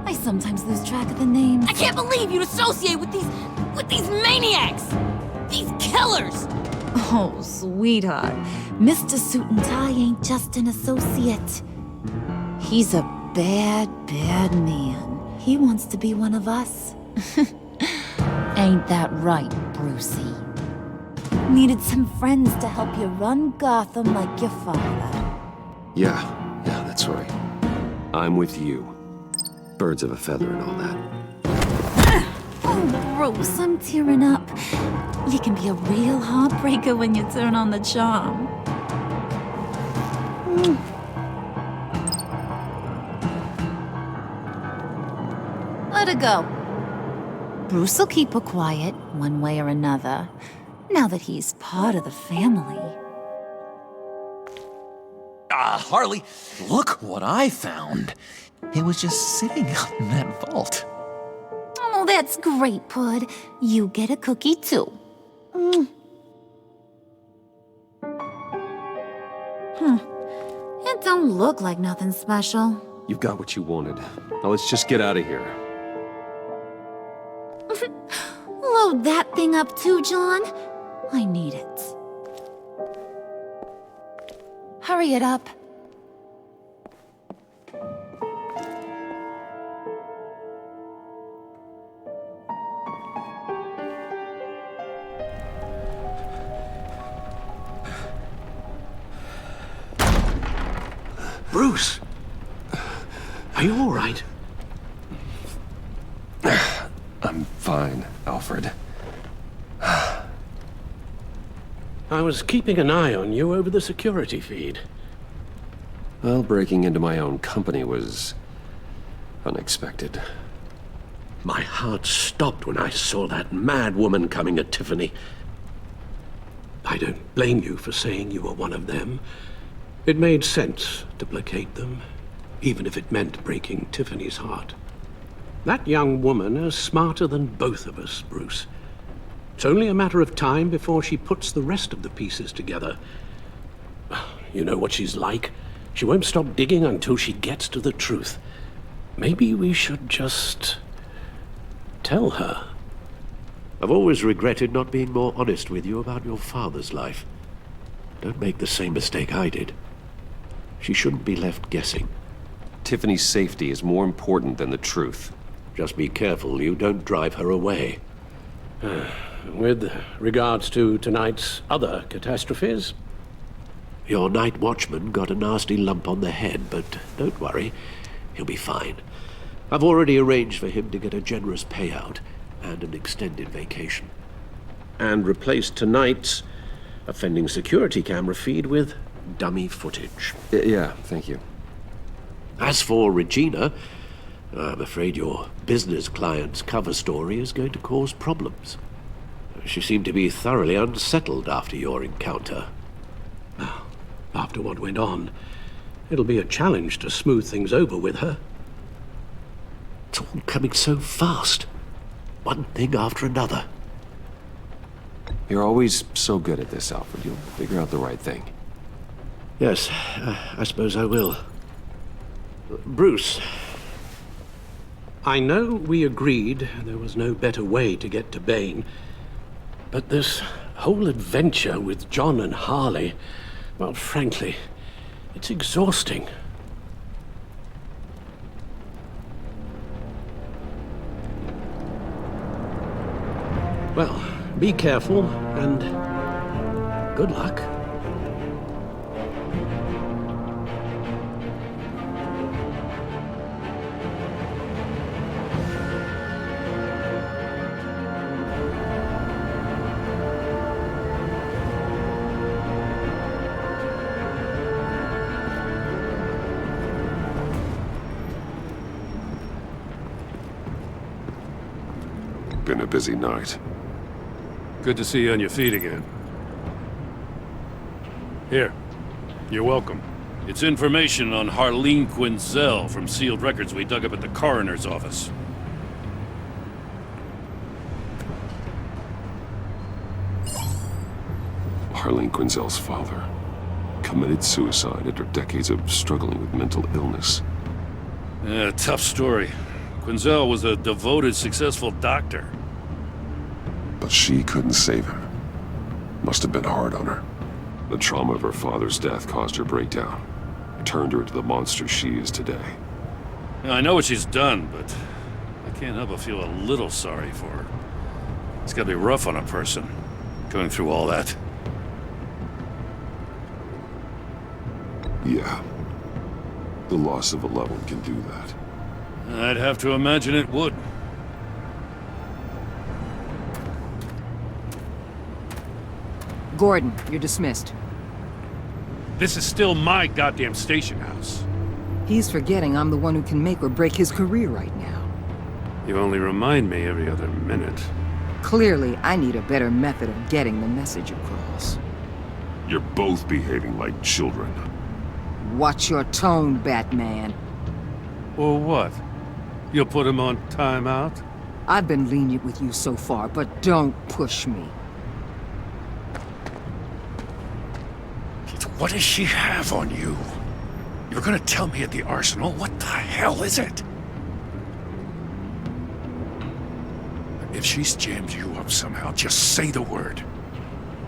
I sometimes lose track of the names. I can't believe you'd associate with these maniacs! These killers! Oh, sweetheart. Mr. Suit and Tie ain't just an associate. He's a bad, bad man. He wants to be one of us. Ain't that right, Brucey? Needed some friends to help you run Gotham like your father. Yeah, that's right. I'm with you. Birds of a feather and all that. Oh, Bruce, I'm tearing up. You can be a real heartbreaker when you turn on the charm. Let her go. Bruce will keep her quiet, one way or another, now that he's part of the family. Harley, look what I found. It was just sitting out in that vault. Oh, that's great, Pud. You get a cookie, too. It don't look like nothing special. You've got what you wanted. Now let's just get out of here. Load that thing up too, John. I need it. Hurry it up. Bruce! Are you all right? I'm fine, Alfred. I was keeping an eye on you over the security feed. Well, breaking into my own company was unexpected. My heart stopped when I saw that mad woman coming at Tiffany. I don't blame you for saying you were one of them. It made sense to placate them, even if it meant breaking Tiffany's heart. That young woman is smarter than both of us, Bruce. It's only a matter of time before she puts the rest of the pieces together. You know what she's like. She won't stop digging until she gets to the truth. Maybe we should just tell her. I've always regretted not being more honest with you about your father's life. Don't make the same mistake I did. She shouldn't be left guessing. Tiffany's safety is more important than the truth. Just be careful you don't drive her away. With regards to tonight's other catastrophes? Your night watchman got a nasty lump on the head, but don't worry. He'll be fine. I've already arranged for him to get a generous payout and an extended vacation. And replaced tonight's offending security camera feed with dummy footage. Yeah, thank you. As for Regina, I'm afraid your business client's cover story is going to cause problems. She seemed to be thoroughly unsettled after your encounter. Well, after what went on, it'll be a challenge to smooth things over with her. It's all coming so fast. One thing after another. You're always so good at this, Alfred. You'll figure out the right thing. Yes, I suppose I will. Bruce. I know we agreed there was no better way to get to Bane, but this whole adventure with John and Harley, well, frankly, it's exhausting. Well, be careful, and good luck. Been a busy night. Good to see you on your feet again. Here, you're welcome. It's information on Harleen Quinzel from sealed records we dug up at the coroner's office. Harleen Quinzel's father committed suicide after decades of struggling with mental illness. Yeah, tough story. Quinzel was a devoted, successful doctor. But she couldn't save him. Must have been hard on her. The trauma of her father's death caused her breakdown. Turned her into the monster she is today. Yeah, I know what she's done, but I can't help but feel a little sorry for her. It's gotta be rough on a person, going through all that. Yeah. The loss of a loved one can do that. I'd have to imagine it would. Gordon, you're dismissed. This is still my goddamn station house. He's forgetting I'm the one who can make or break his career right now. You only remind me every other minute. Clearly, I need a better method of getting the message across. You're both behaving like children. Watch your tone, Batman. Or what? You'll put him on timeout? I've been lenient with you so far, but don't push me. What does she have on you? You're gonna tell me at the arsenal? What the hell is it? If she's jammed you up somehow, just say the word.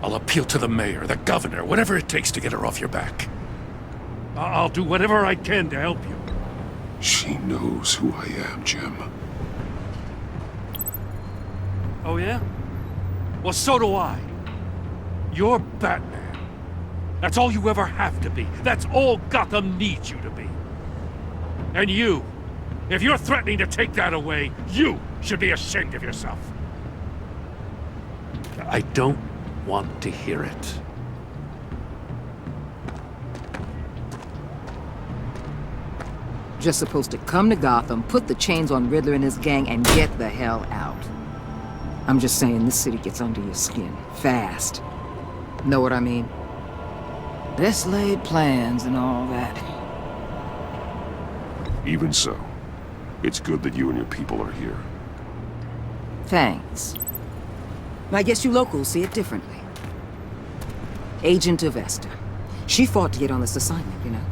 I'll appeal to the mayor, the governor, whatever it takes to get her off your back. I'll do whatever I can to help you. She knows who I am, Jim. Oh yeah? Well, so do I. You're Batman. That's all you ever have to be. That's all Gotham needs you to be. And you, if you're threatening to take that away, you should be ashamed of yourself. I don't want to hear it. Just supposed to come to Gotham, put the chains on Riddler and his gang, and get the hell out. I'm just saying, this city gets under your skin. Fast. Know what I mean? Best laid plans and all that. Even so, it's good that you and your people are here. Thanks. I guess you locals see it differently. Agent Avesta. She fought to get on this assignment, you know?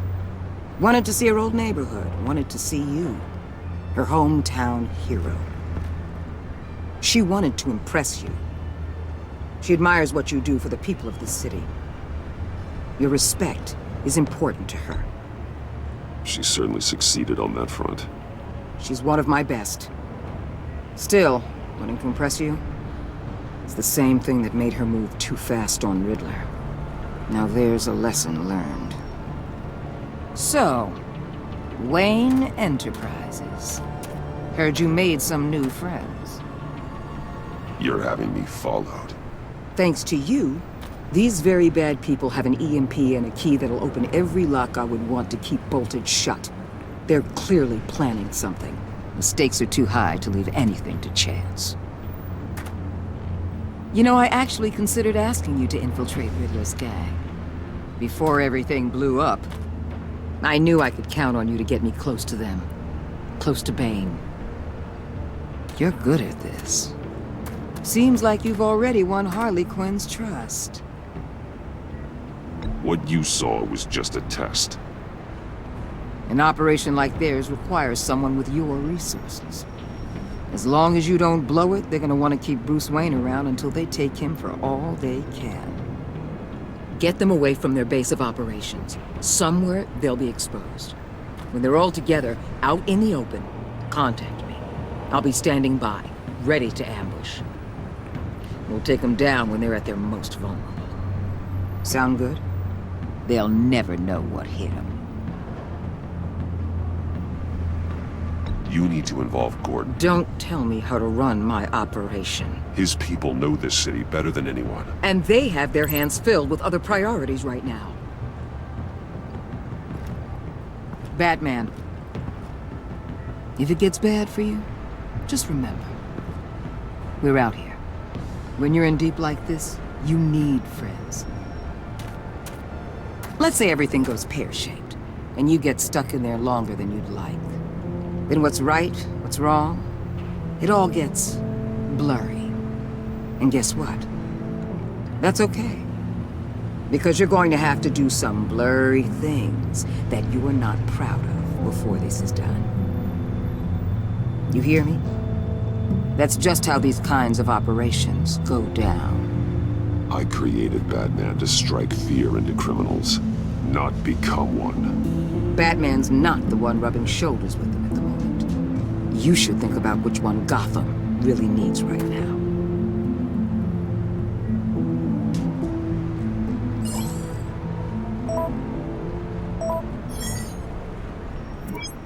Wanted to see her old neighborhood, wanted to see you. Her hometown hero. She wanted to impress you. She admires what you do for the people of this city. Your respect is important to her. She certainly succeeded on that front. She's one of my best. Still, wanting to impress you? It's the same thing that made her move too fast on Riddler. Now there's a lesson learned. So, Wayne Enterprises. Heard you made some new friends. You're having me followed. Thanks to you, these very bad people have an EMP and a key that'll open every lock I would want to keep bolted shut. They're clearly planning something. The stakes are too high to leave anything to chance. You know, I actually considered asking you to infiltrate Riddler's gang. Before everything blew up, I knew I could count on you to get me close to them. Close to Bane. You're good at this. Seems like you've already won Harley Quinn's trust. What you saw was just a test. An operation like theirs requires someone with your resources. As long as you don't blow it, they're gonna want to keep Bruce Wayne around until they take him for all they can. Get them away from their base of operations. Somewhere they'll be exposed. When they're all together, out in the open, contact me. I'll be standing by, ready to ambush. We'll take them down when they're at their most vulnerable. Sound good? They'll never know what hit them. You need to involve Gordon. Don't tell me how to run my operation. His people know this city better than anyone. And they have their hands filled with other priorities right now. Batman. If it gets bad for you, just remember. We're out here. When you're in deep like this, you need friends. Let's say everything goes pear-shaped. and you get stuck in there longer than you'd like. Then what's right, what's wrong, it all gets blurry. And guess what? That's okay. Because you're going to have to do some blurry things that you are not proud of before this is done. You hear me? That's just how these kinds of operations go down. I created Batman to strike fear into criminals, not become one. Batman's not the one rubbing shoulders with them at the moment. You should think about which one Gotham really needs right now.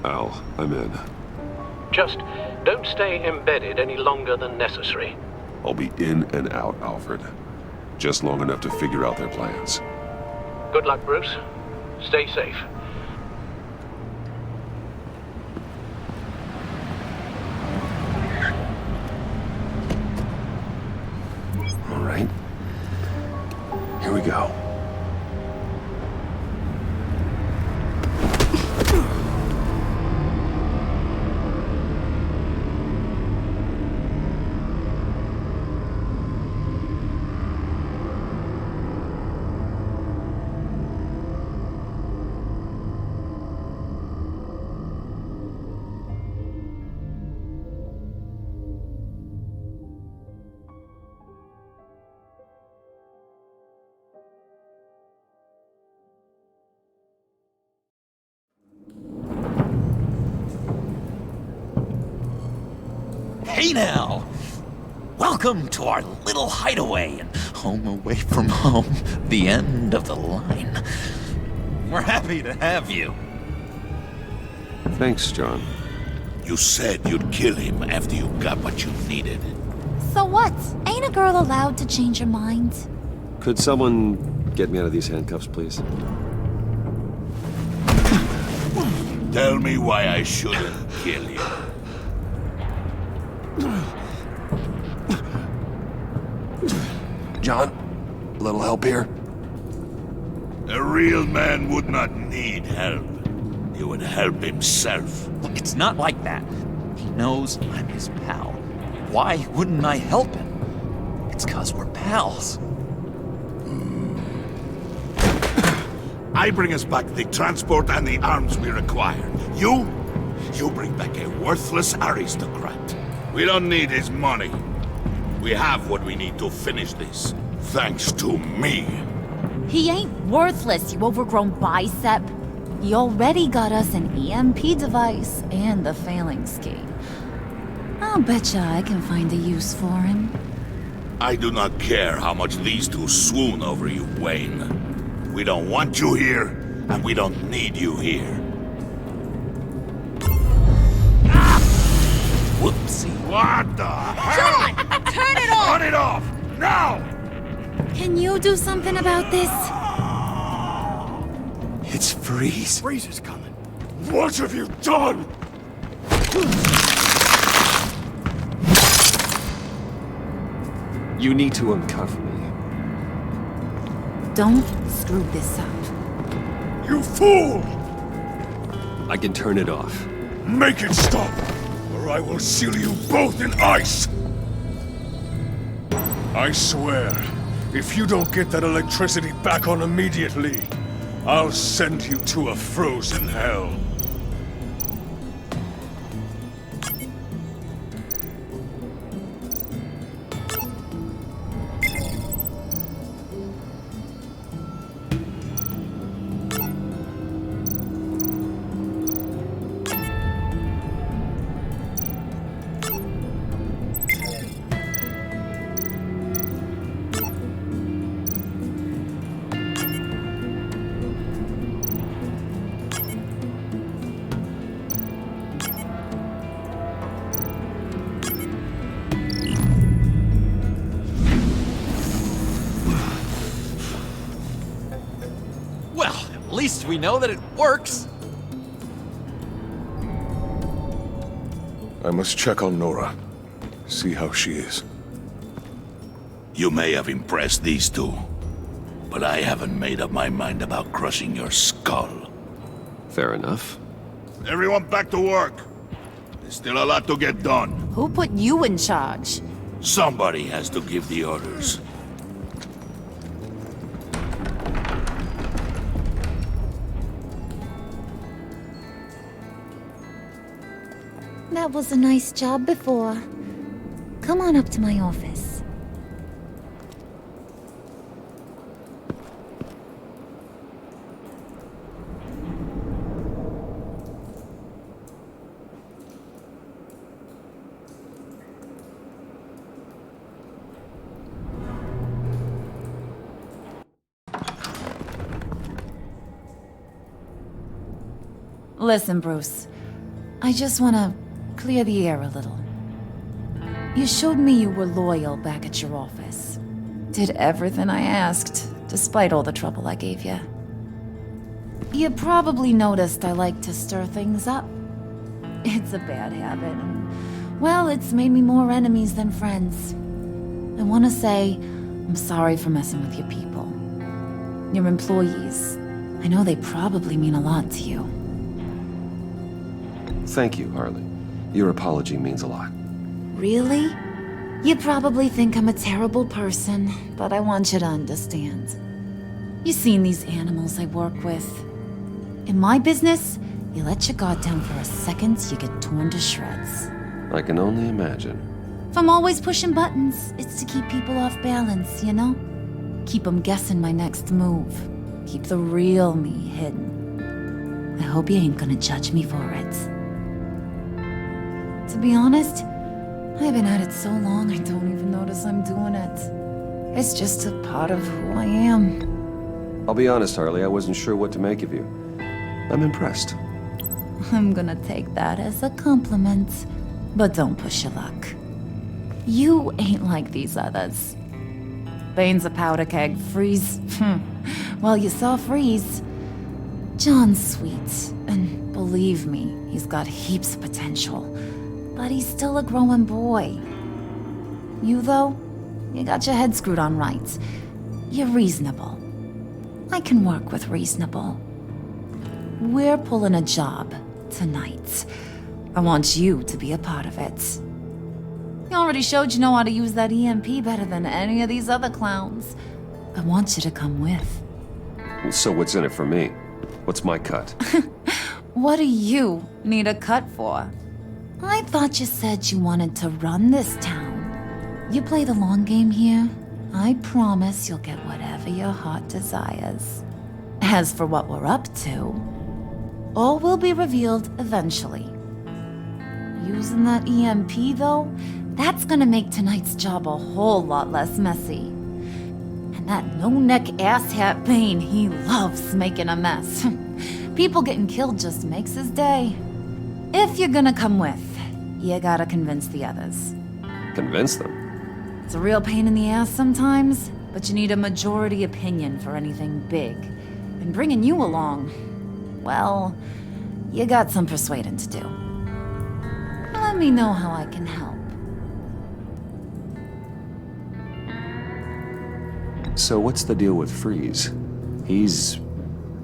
Al, I'm in. Just don't stay embedded any longer than necessary. I'll be in and out, Alfred. Just long enough to figure out their plans. Good luck, Bruce. Stay safe. All right. Here we go. Hey now! Welcome to our little hideaway and home away from home, the end of the line. We're happy to have you. Thanks, John. You said you'd kill him after you got what you needed. So what? Ain't a girl allowed to change her mind? Could someone get me out of these handcuffs, please? Tell me why I shouldn't kill you. John, a little help here? A real man would not need help. He would help himself. Look, it's not like that. He knows I'm his pal. Why wouldn't I help him? It's 'cause we're pals. I bring us back the transport and the arms we require. You bring back a worthless aristocrat. We don't need his money. We have what we need to finish this, thanks to me. He ain't worthless, you overgrown bicep. He already got us an EMP device and the phalanx key. I'll betcha I can find a use for him. I do not care how much these two swoon over you, Wayne. We don't want you here, and we don't need you here. Whoopsie. What the hell? John! Turn it off! Turn it off! Now! Can you do something about this? It's Freeze. Freeze is coming. What have you done? You need to uncuff me. Don't screw this up. You fool! I can turn it off. Make it stop, or I will seal you both in ice! I swear, if you don't get that electricity back on immediately, I'll send you to a frozen hell. At least we know that it works. I must check on Nora. See how she is. You may have impressed these two, but I haven't made up my mind about crushing your skull. Fair enough. Everyone back to work. There's still a lot to get done. Who put you in charge? Somebody has to give the orders. That was a nice job before. Come on up to my office. Listen, Bruce. I just want to clear the air a little. You showed me you were loyal back at your office. Did everything I asked, despite all the trouble I gave you. You probably noticed I like to stir things up. It's a bad habit, and, well, it's made me more enemies than friends. I want to say I'm sorry for messing with your people. Your employees. I know they probably mean a lot to you. Thank you, Harley. Your apology means a lot. Really? You probably think I'm a terrible person, but I want you to understand. You've seen these animals I work with. In my business, you let your guard down for a second, you get torn to shreds. I can only imagine. If I'm always pushing buttons, it's to keep people off balance, you know? Keep them guessing my next move. Keep the real me hidden. I hope you ain't gonna judge me for it. To be honest, I've been at it so long I don't even notice I'm doing it. It's just a part of who I am. I'll be honest, Harley, I wasn't sure what to make of you. I'm impressed. I'm gonna take that as a compliment, but don't push your luck. You ain't like these others. Bane's a powder keg, Freeze. Well, you saw Freeze. John's sweet, and believe me, he's got heaps of potential. But he's still a growing boy. You, though, you got your head screwed on right. You're reasonable. I can work with reasonable. We're pulling a job tonight. I want you to be a part of it. You already showed you know how to use that EMP better than any of these other clowns. I want you to come with. So what's in it for me? What's my cut? What do you need a cut for? I thought you said you wanted to run this town. You play the long game here, I promise you'll get whatever your heart desires. As for what we're up to, all will be revealed eventually. Using that EMP, though, that's gonna make tonight's job a whole lot less messy. And that no-neck asshat Bane, he loves making a mess. People getting killed just makes his day. If you're gonna come with, you gotta convince the others. Convince them? It's a real pain in the ass sometimes, but you need a majority opinion for anything big. And bringing you along, well, you got some persuading to do. Let me know how I can help. So what's the deal with Freeze? He's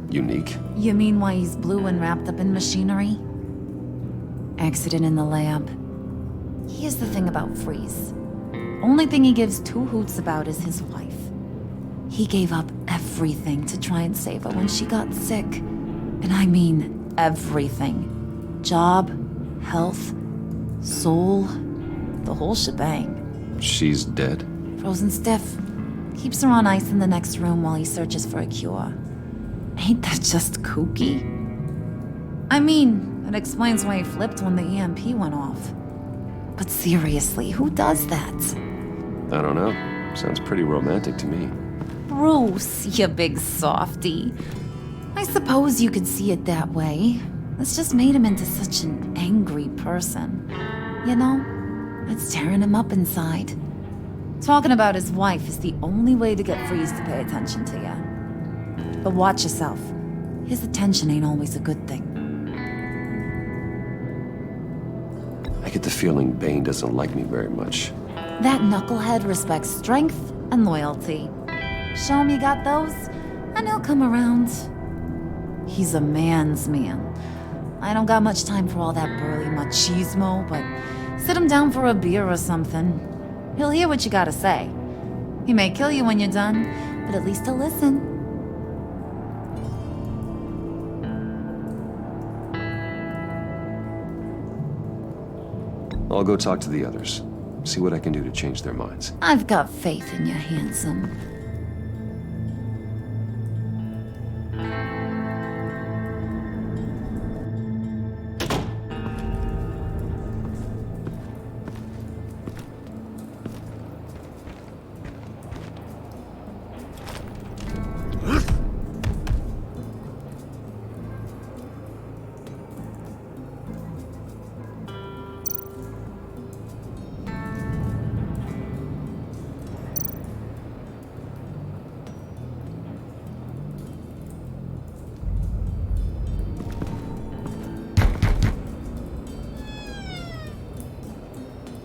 unique. You mean why he's blue and wrapped up in machinery? Accident in the lab. Here's the thing about Freeze. Only thing he gives two hoots about is his wife. He gave up everything to try and save her when she got sick. And I mean everything. Job, health, soul, the whole shebang. She's dead? Frozen stiff. Keeps her on ice in the next room while he searches for a cure. Ain't that just kooky? I mean, it explains why he flipped when the EMP went off. But seriously, who does that? I don't know. Sounds pretty romantic to me. Bruce, you big softy. I suppose you could see it that way. It's just made him into such an angry person. You know, it's tearing him up inside. Talking about his wife is the only way to get Freeze to pay attention to you. But watch yourself. His attention ain't always a good thing. I get the feeling Bane doesn't like me very much. That knucklehead respects strength and loyalty. Show him you got those, and he'll come around. He's a man's man. I don't got much time for all that burly machismo, but sit him down for a beer or something. He'll hear what you gotta say. He may kill you when you're done, but at least he'll listen. I'll go talk to the others. See what I can do to change their minds. I've got faith in you, handsome.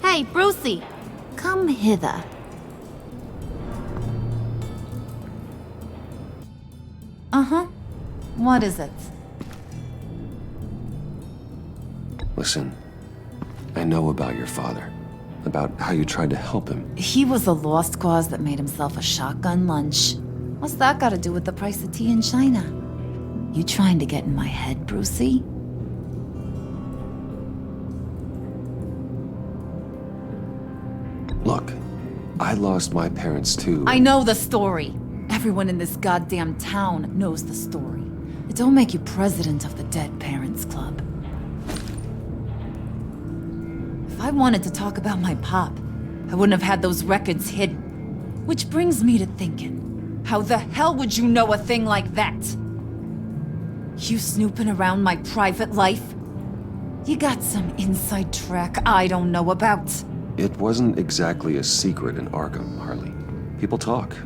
Hey, Brucey! Come hither. Uh-huh. What is it? Listen, I know about your father. About how you tried to help him. He was a lost cause that made himself a shotgun lunch. What's that got to do with the price of tea in China? You trying to get in my head, Brucey? Look, I lost my parents too. I know the story. Everyone in this goddamn town knows the story. It don't make you president of the Dead Parents Club. If I wanted to talk about my pop, I wouldn't have had those records hidden. Which brings me to thinking, how the hell would you know a thing like that? You snooping around my private life? You got some inside track I don't know about. It wasn't exactly a secret in Arkham, Harley. People talk,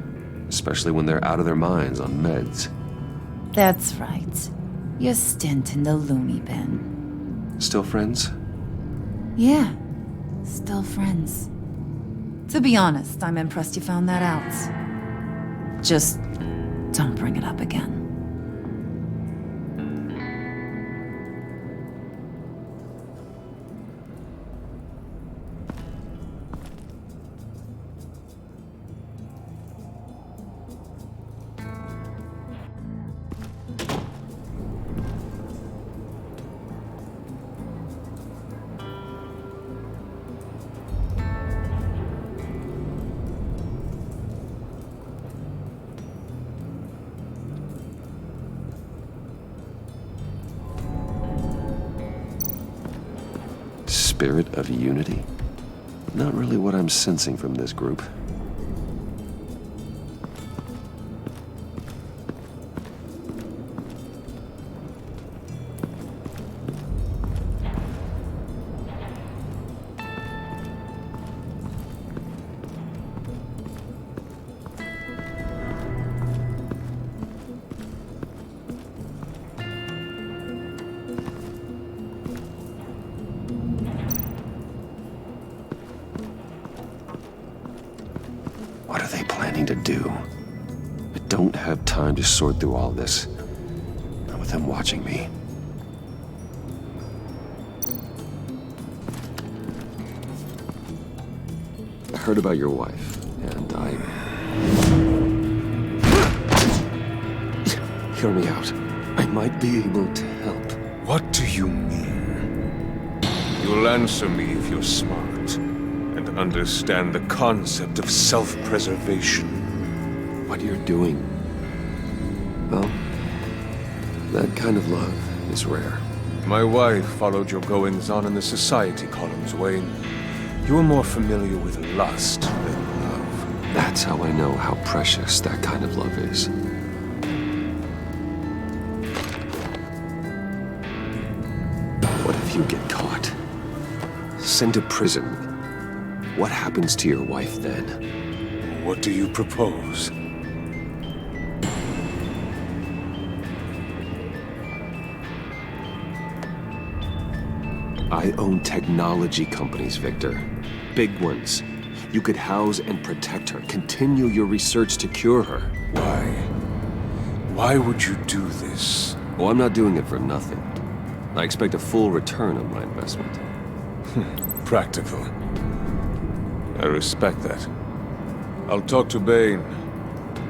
especially when they're out of their minds on meds. That's right. Your stint in the loony bin. Still friends? Yeah, still friends. To be honest, I'm impressed you found that out. Just don't bring it up again. Spirit of unity? Not really what I'm sensing from this group. What are they planning to do? I don't have time to sort through all this. Not with them watching me. I heard about your wife, and Hear me out. I might be able to help. What do you mean? You'll answer me if you're smart and understand the concept of self-preservation. What you're doing, well, that kind of love is rare. My wife followed your goings-on in the society columns, Wayne. You are more familiar with lust than love. That's how I know how precious that kind of love is. What if you get caught? Sent to prison? What happens to your wife then? What do you propose? I own technology companies, Victor. Big ones. You could house and protect her. Continue your research to cure her. Why? Why would you do this? Oh, I'm not doing it for nothing. I expect a full return on my investment. Practical. I respect that. I'll talk to Bane.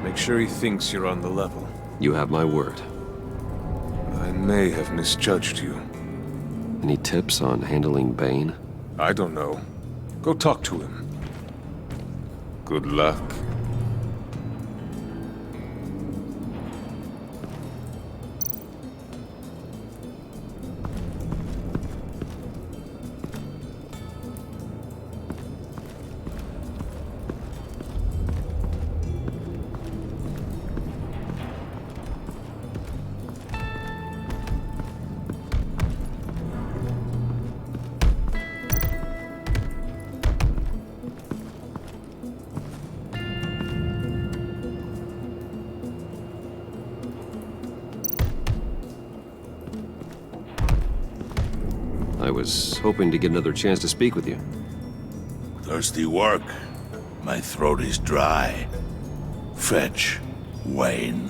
Make sure he thinks you're on the level. You have my word. I may have misjudged you. Any tips on handling Bane? I don't know. Go talk to him. Good luck. I was hoping to get another chance to speak with you. Thirsty work. My throat is dry. Fetch, Wayne.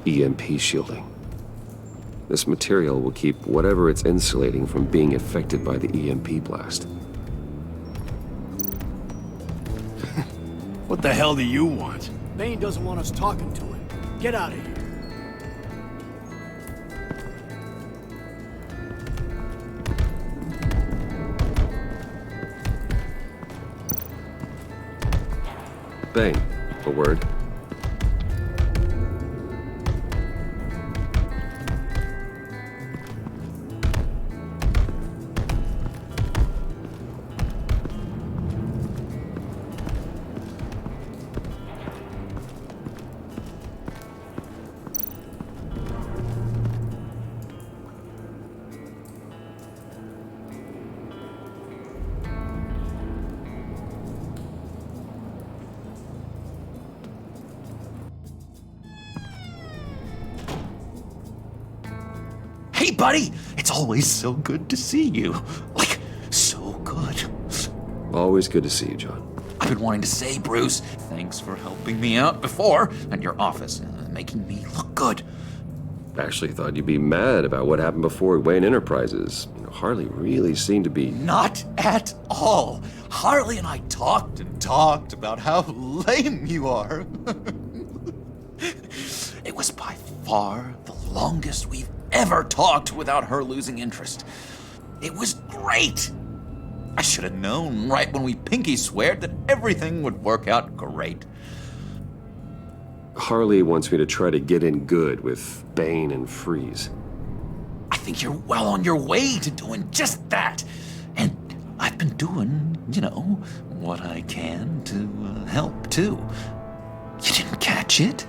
EMP shielding. This material will keep whatever it's insulating from being affected by the EMP blast. What the hell do you want? Bane doesn't want us talking to him. Get out of here. Bane, a word. Hey, buddy! It's always so good to see you. Like, so good. Always good to see you, John. I've been wanting to say, Bruce, thanks for helping me out before at your office, making me look good. Actually thought you'd be mad about what happened before Wayne Enterprises. You know, Harley really seemed to be... Not at all. Harley and I talked and talked about how lame you are. It was by far the longest we've ever talked without her losing interest. It was great. I should have known right when we pinky sweared that everything would work out great. Harley wants me to try to get in good with Bane and Freeze. I think you're well on your way to doing just that. And I've been doing, you know, what I can to help too. You didn't catch it?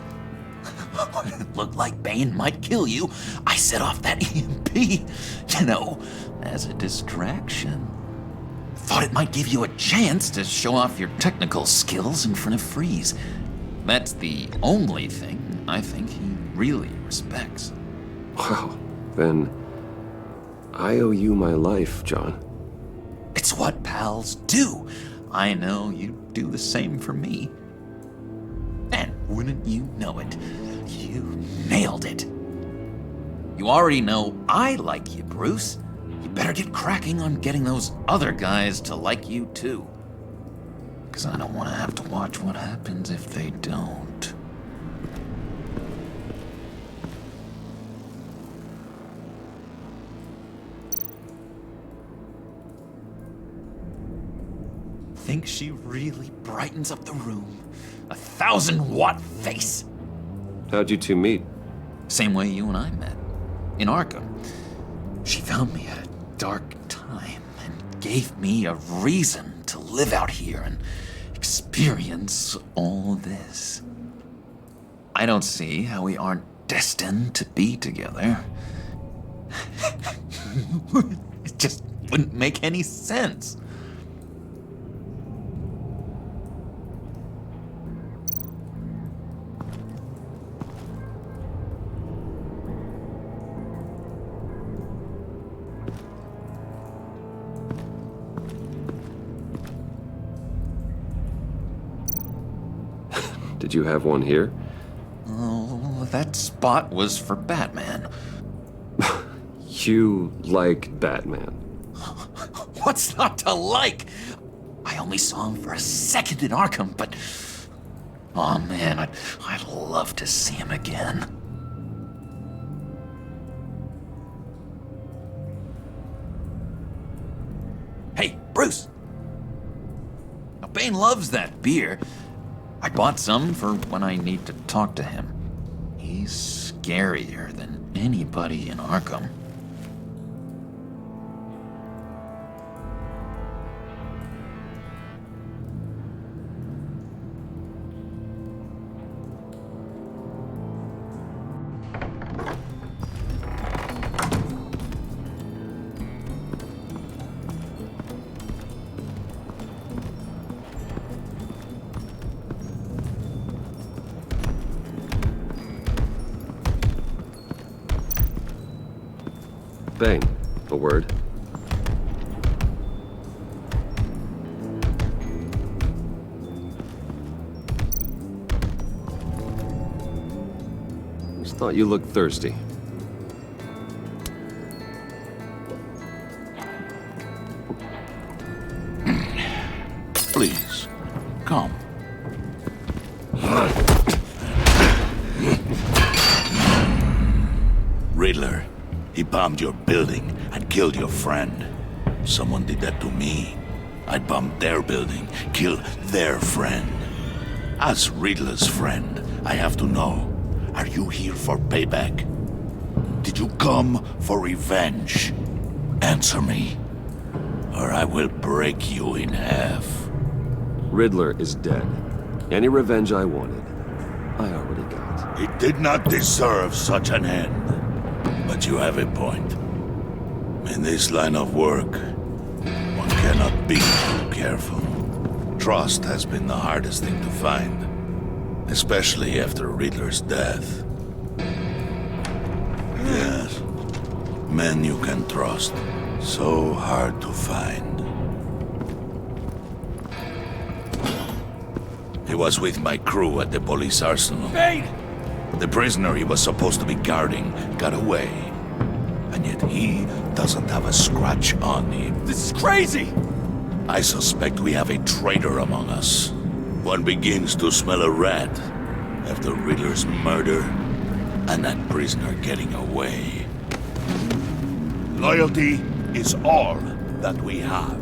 It looked like Bane might kill you. I set off that EMP, you know, as a distraction. Thought it might give you a chance to show off your technical skills in front of Freeze. That's the only thing I think he really respects. Wow, then I owe you my life, John. It's what pals do. I know you'd do the same for me. And wouldn't you know it, you nailed it. You already know I like you, Bruce. You better get cracking on getting those other guys to like you too. 'Cause I don't want to have to watch what happens if they don't. Think she really brightens up the room. 1,000-watt face. How'd you two meet? Same way you and I met. In Arkham. She found me at a dark time and gave me a reason to live out here and experience all this. I don't see how we aren't destined to be together. It just wouldn't make any sense. Did you have one here? Oh, that spot was for Batman. You like Batman? What's not to like? I only saw him for a second in Arkham, but... oh man, I'd love to see him again. Hey, Bruce! Now, Bane loves that beer. I bought some for when I need to talk to him. He's scarier than anybody in Arkham. Bane, a word. Just thought you looked thirsty. Please, come. Riddler. He bombed your building and killed your friend. Someone did that to me. I bombed their building, killed their friend. As Riddler's friend, I have to know, are you here for payback? Did you come for revenge? Answer me, or I will break you in half. Riddler is dead. Any revenge I wanted, I already got. He did not deserve such an end. But you have a point. In this line of work, one cannot be too careful. Trust has been the hardest thing to find, especially after Riddler's death. Yes, men you can trust, so hard to find. He was with my crew at the police arsenal. Bane! The prisoner he was supposed to be guarding got away. And yet he doesn't have a scratch on him. This is crazy! I suspect we have a traitor among us. One begins to smell a rat after Riddler's murder and that prisoner getting away. Loyalty is all that we have.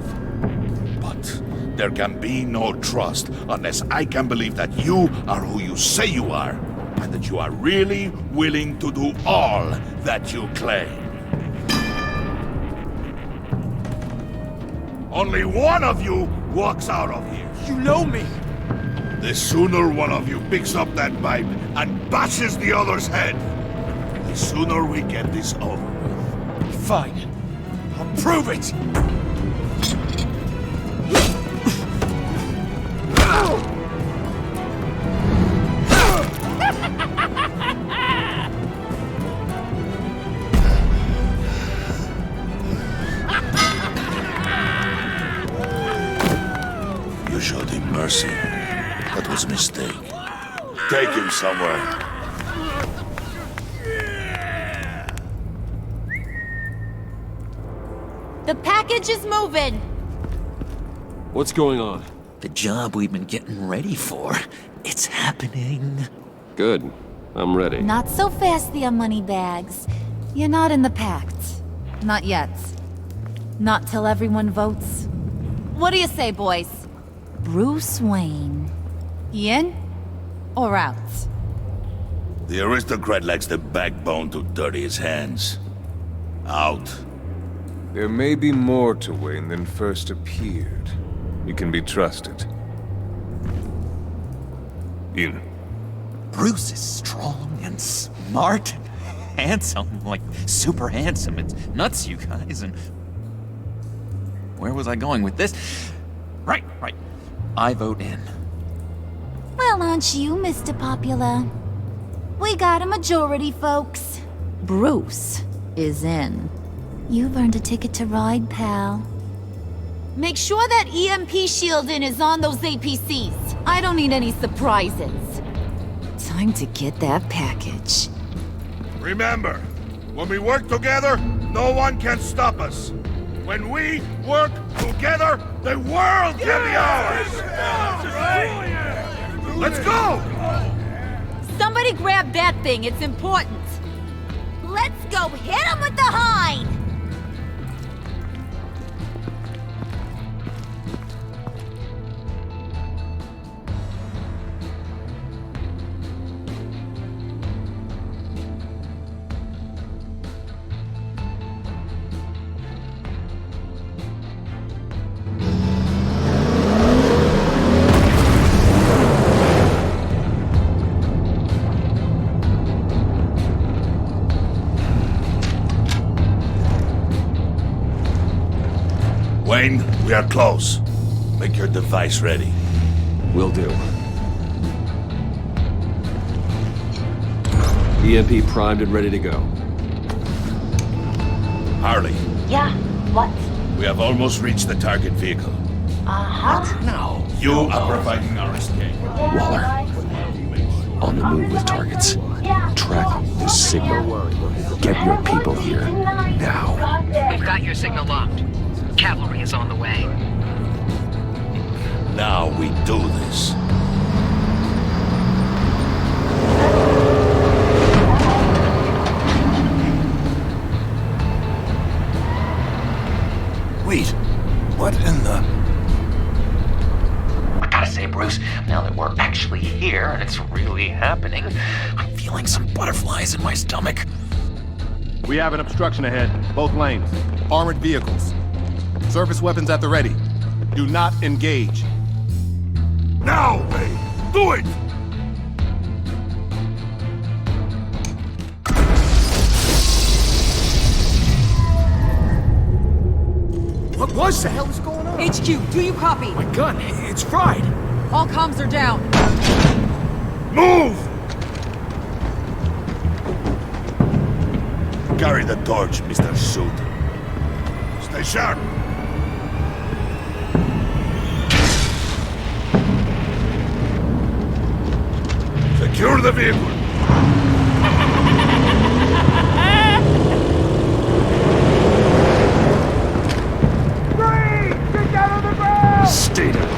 But there can be no trust unless I can believe that you are who you say you are. And that you are really willing to do all that you claim. Only one of you walks out of here. You know me! The sooner one of you picks up that pipe and bashes the other's head, the sooner we get this over with. Fine. I'll prove it! You showed him mercy. That was a mistake. Take him somewhere. The package is moving! What's going on? The job we've been getting ready for. It's happening. Good. I'm ready. Not so fast, the moneybags. You're not in the Pact. Not yet. Not till everyone votes. What do you say, boys? Bruce Wayne. In or out? The aristocrat lacks the backbone to dirty his hands. Out. There may be more to Wayne than first appeared. You can be trusted. In. Bruce is strong and smart and handsome, like super handsome. It's nuts, you guys, and... where was I going with this? Right. I vote in. Well, aren't you, Mr. Popular? We got a majority, folks. Bruce is in. You've earned a ticket to ride, pal. Make sure that EMP shielding is on those APCs. I don't need any surprises. time to get that package. Remember, when we work together, no one can stop us. When we work together, the world can be ours! Let's go! Somebody grab that thing, it's important. Let's go hit him with the hind! Wayne, we are close. Make your device ready. Will do. EMP primed and ready to go. Harley, Yeah, what? we have almost reached the target vehicle. What? Now, you are providing our escape. Waller, on the move with targets. Track this signal. Get your people here, now. We've got your signal locked. Cavalry is on the way. Now we do this. Wait, what in the... I gotta say, Bruce, now that we're actually here and it's really happening, I'm feeling some butterflies in my stomach. We have an obstruction ahead, both lanes. Armored vehicles. Service weapons at the ready. Do not engage. Now, Wayne! Do it! What was that? What the hell is going on? HQ, do you copy? My gun, it's fried. All comms are down. Move! Carry the torch, Mr. Suit. Stay sharp. Secure the vehicle. Stay down.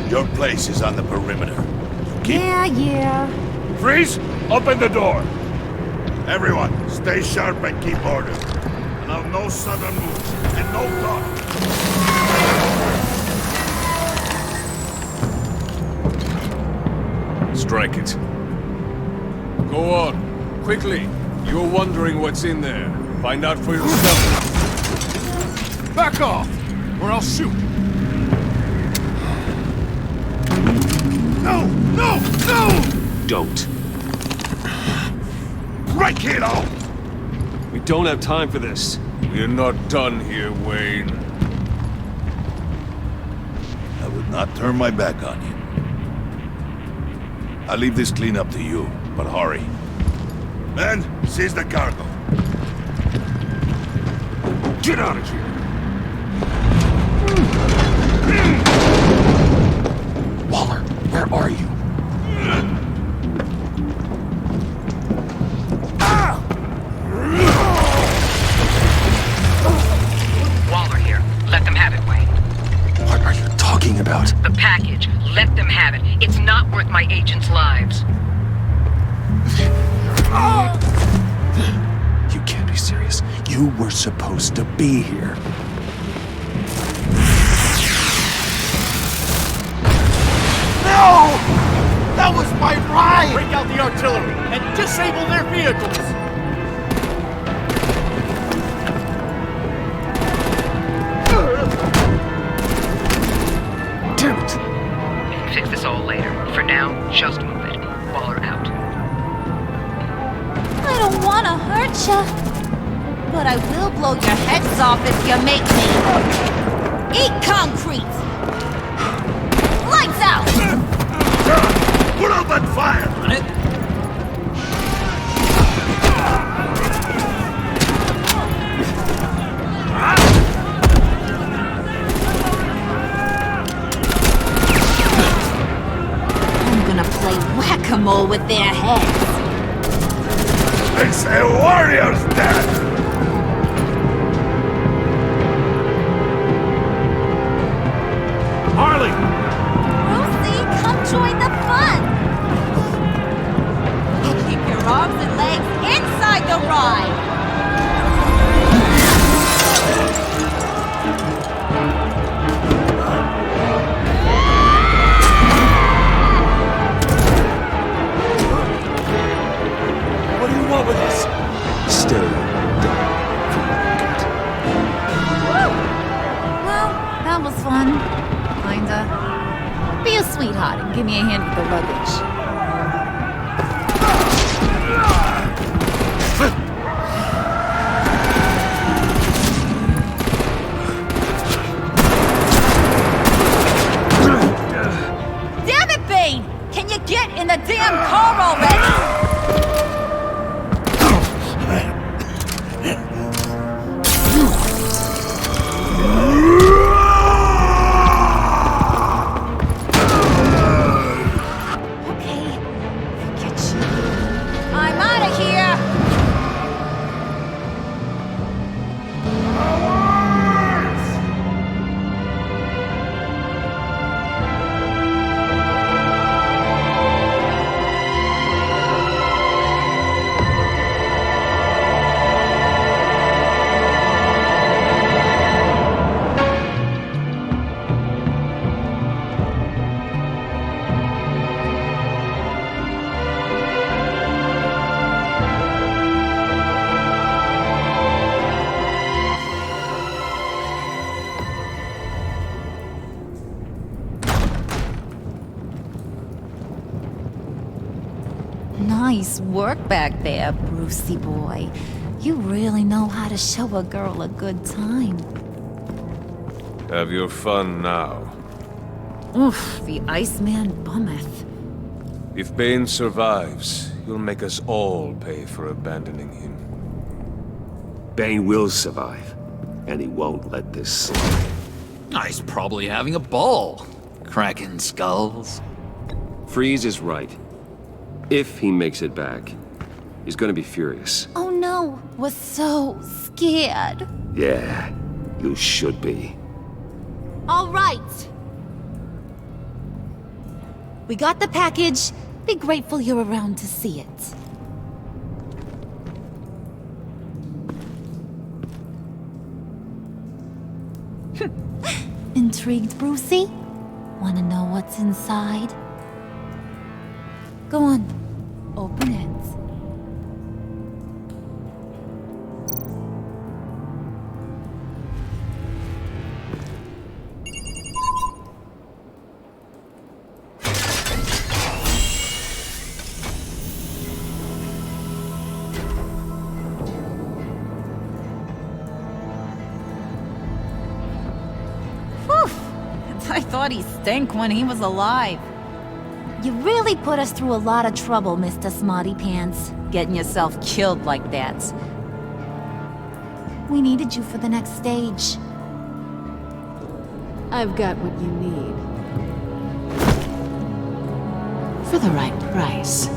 Your place is on the perimeter. Keep... Yeah. Freeze! Open the door! Everyone, stay sharp and keep order. Allow no sudden moves, and no talk. Strike it. Go on. Quickly. You're wondering what's in there. Find out for yourself. Back off, or I'll shoot. No! No! No! Don't. Right, kiddo! We don't have time for this. We're not done here, Wayne. I would not turn my back on you. I'll leave this cleanup to you, but hurry. Men, seize the cargo. Get out of here! Waller, where are you? Waller here. Let them have it, Wayne. What are you talking about? The package. Let them have it. It's not worth my agents' lives. You can't be serious. You were supposed to be here. No! That was my ride! Break out the artillery and disable their vehicles! Damn it! We can fix this all later. For now, just move it. Waller out. I don't want to hurt ya, but I will blow your heads off if you make me. Eat concrete! Lights out! animal with their heads. It's a warrior's death! Harley! Lucy, come join the fun! Keep your arms and legs inside the ride! What do you want with us? Stay down. Well, that was fun. Kinda. Be a sweetheart and give me a hand with the luggage. Damn it, Bane! Can you get in the damn car already? I'm out of here! Nice work back there, Brucey boy. You really know how to show a girl a good time. Have your fun now. Oof, the Iceman bummeth. If Bane survives, he'll make us all pay for abandoning him. Bane will survive, and he won't let this slide. He's probably having a ball, cracking skulls. Freeze is right. If he makes it back, he's gonna be furious. Oh no, we're so scared. Yeah, you should be. All right. We got the package. Be grateful you're around to see it. Intrigued, Brucey? Wanna know what's inside? Go on, open it. I thought he stank when he was alive. You really put us through a lot of trouble, Mr. Smarty Pants. Getting yourself killed like that. We needed you for the next stage. I've got what you need. For the right price.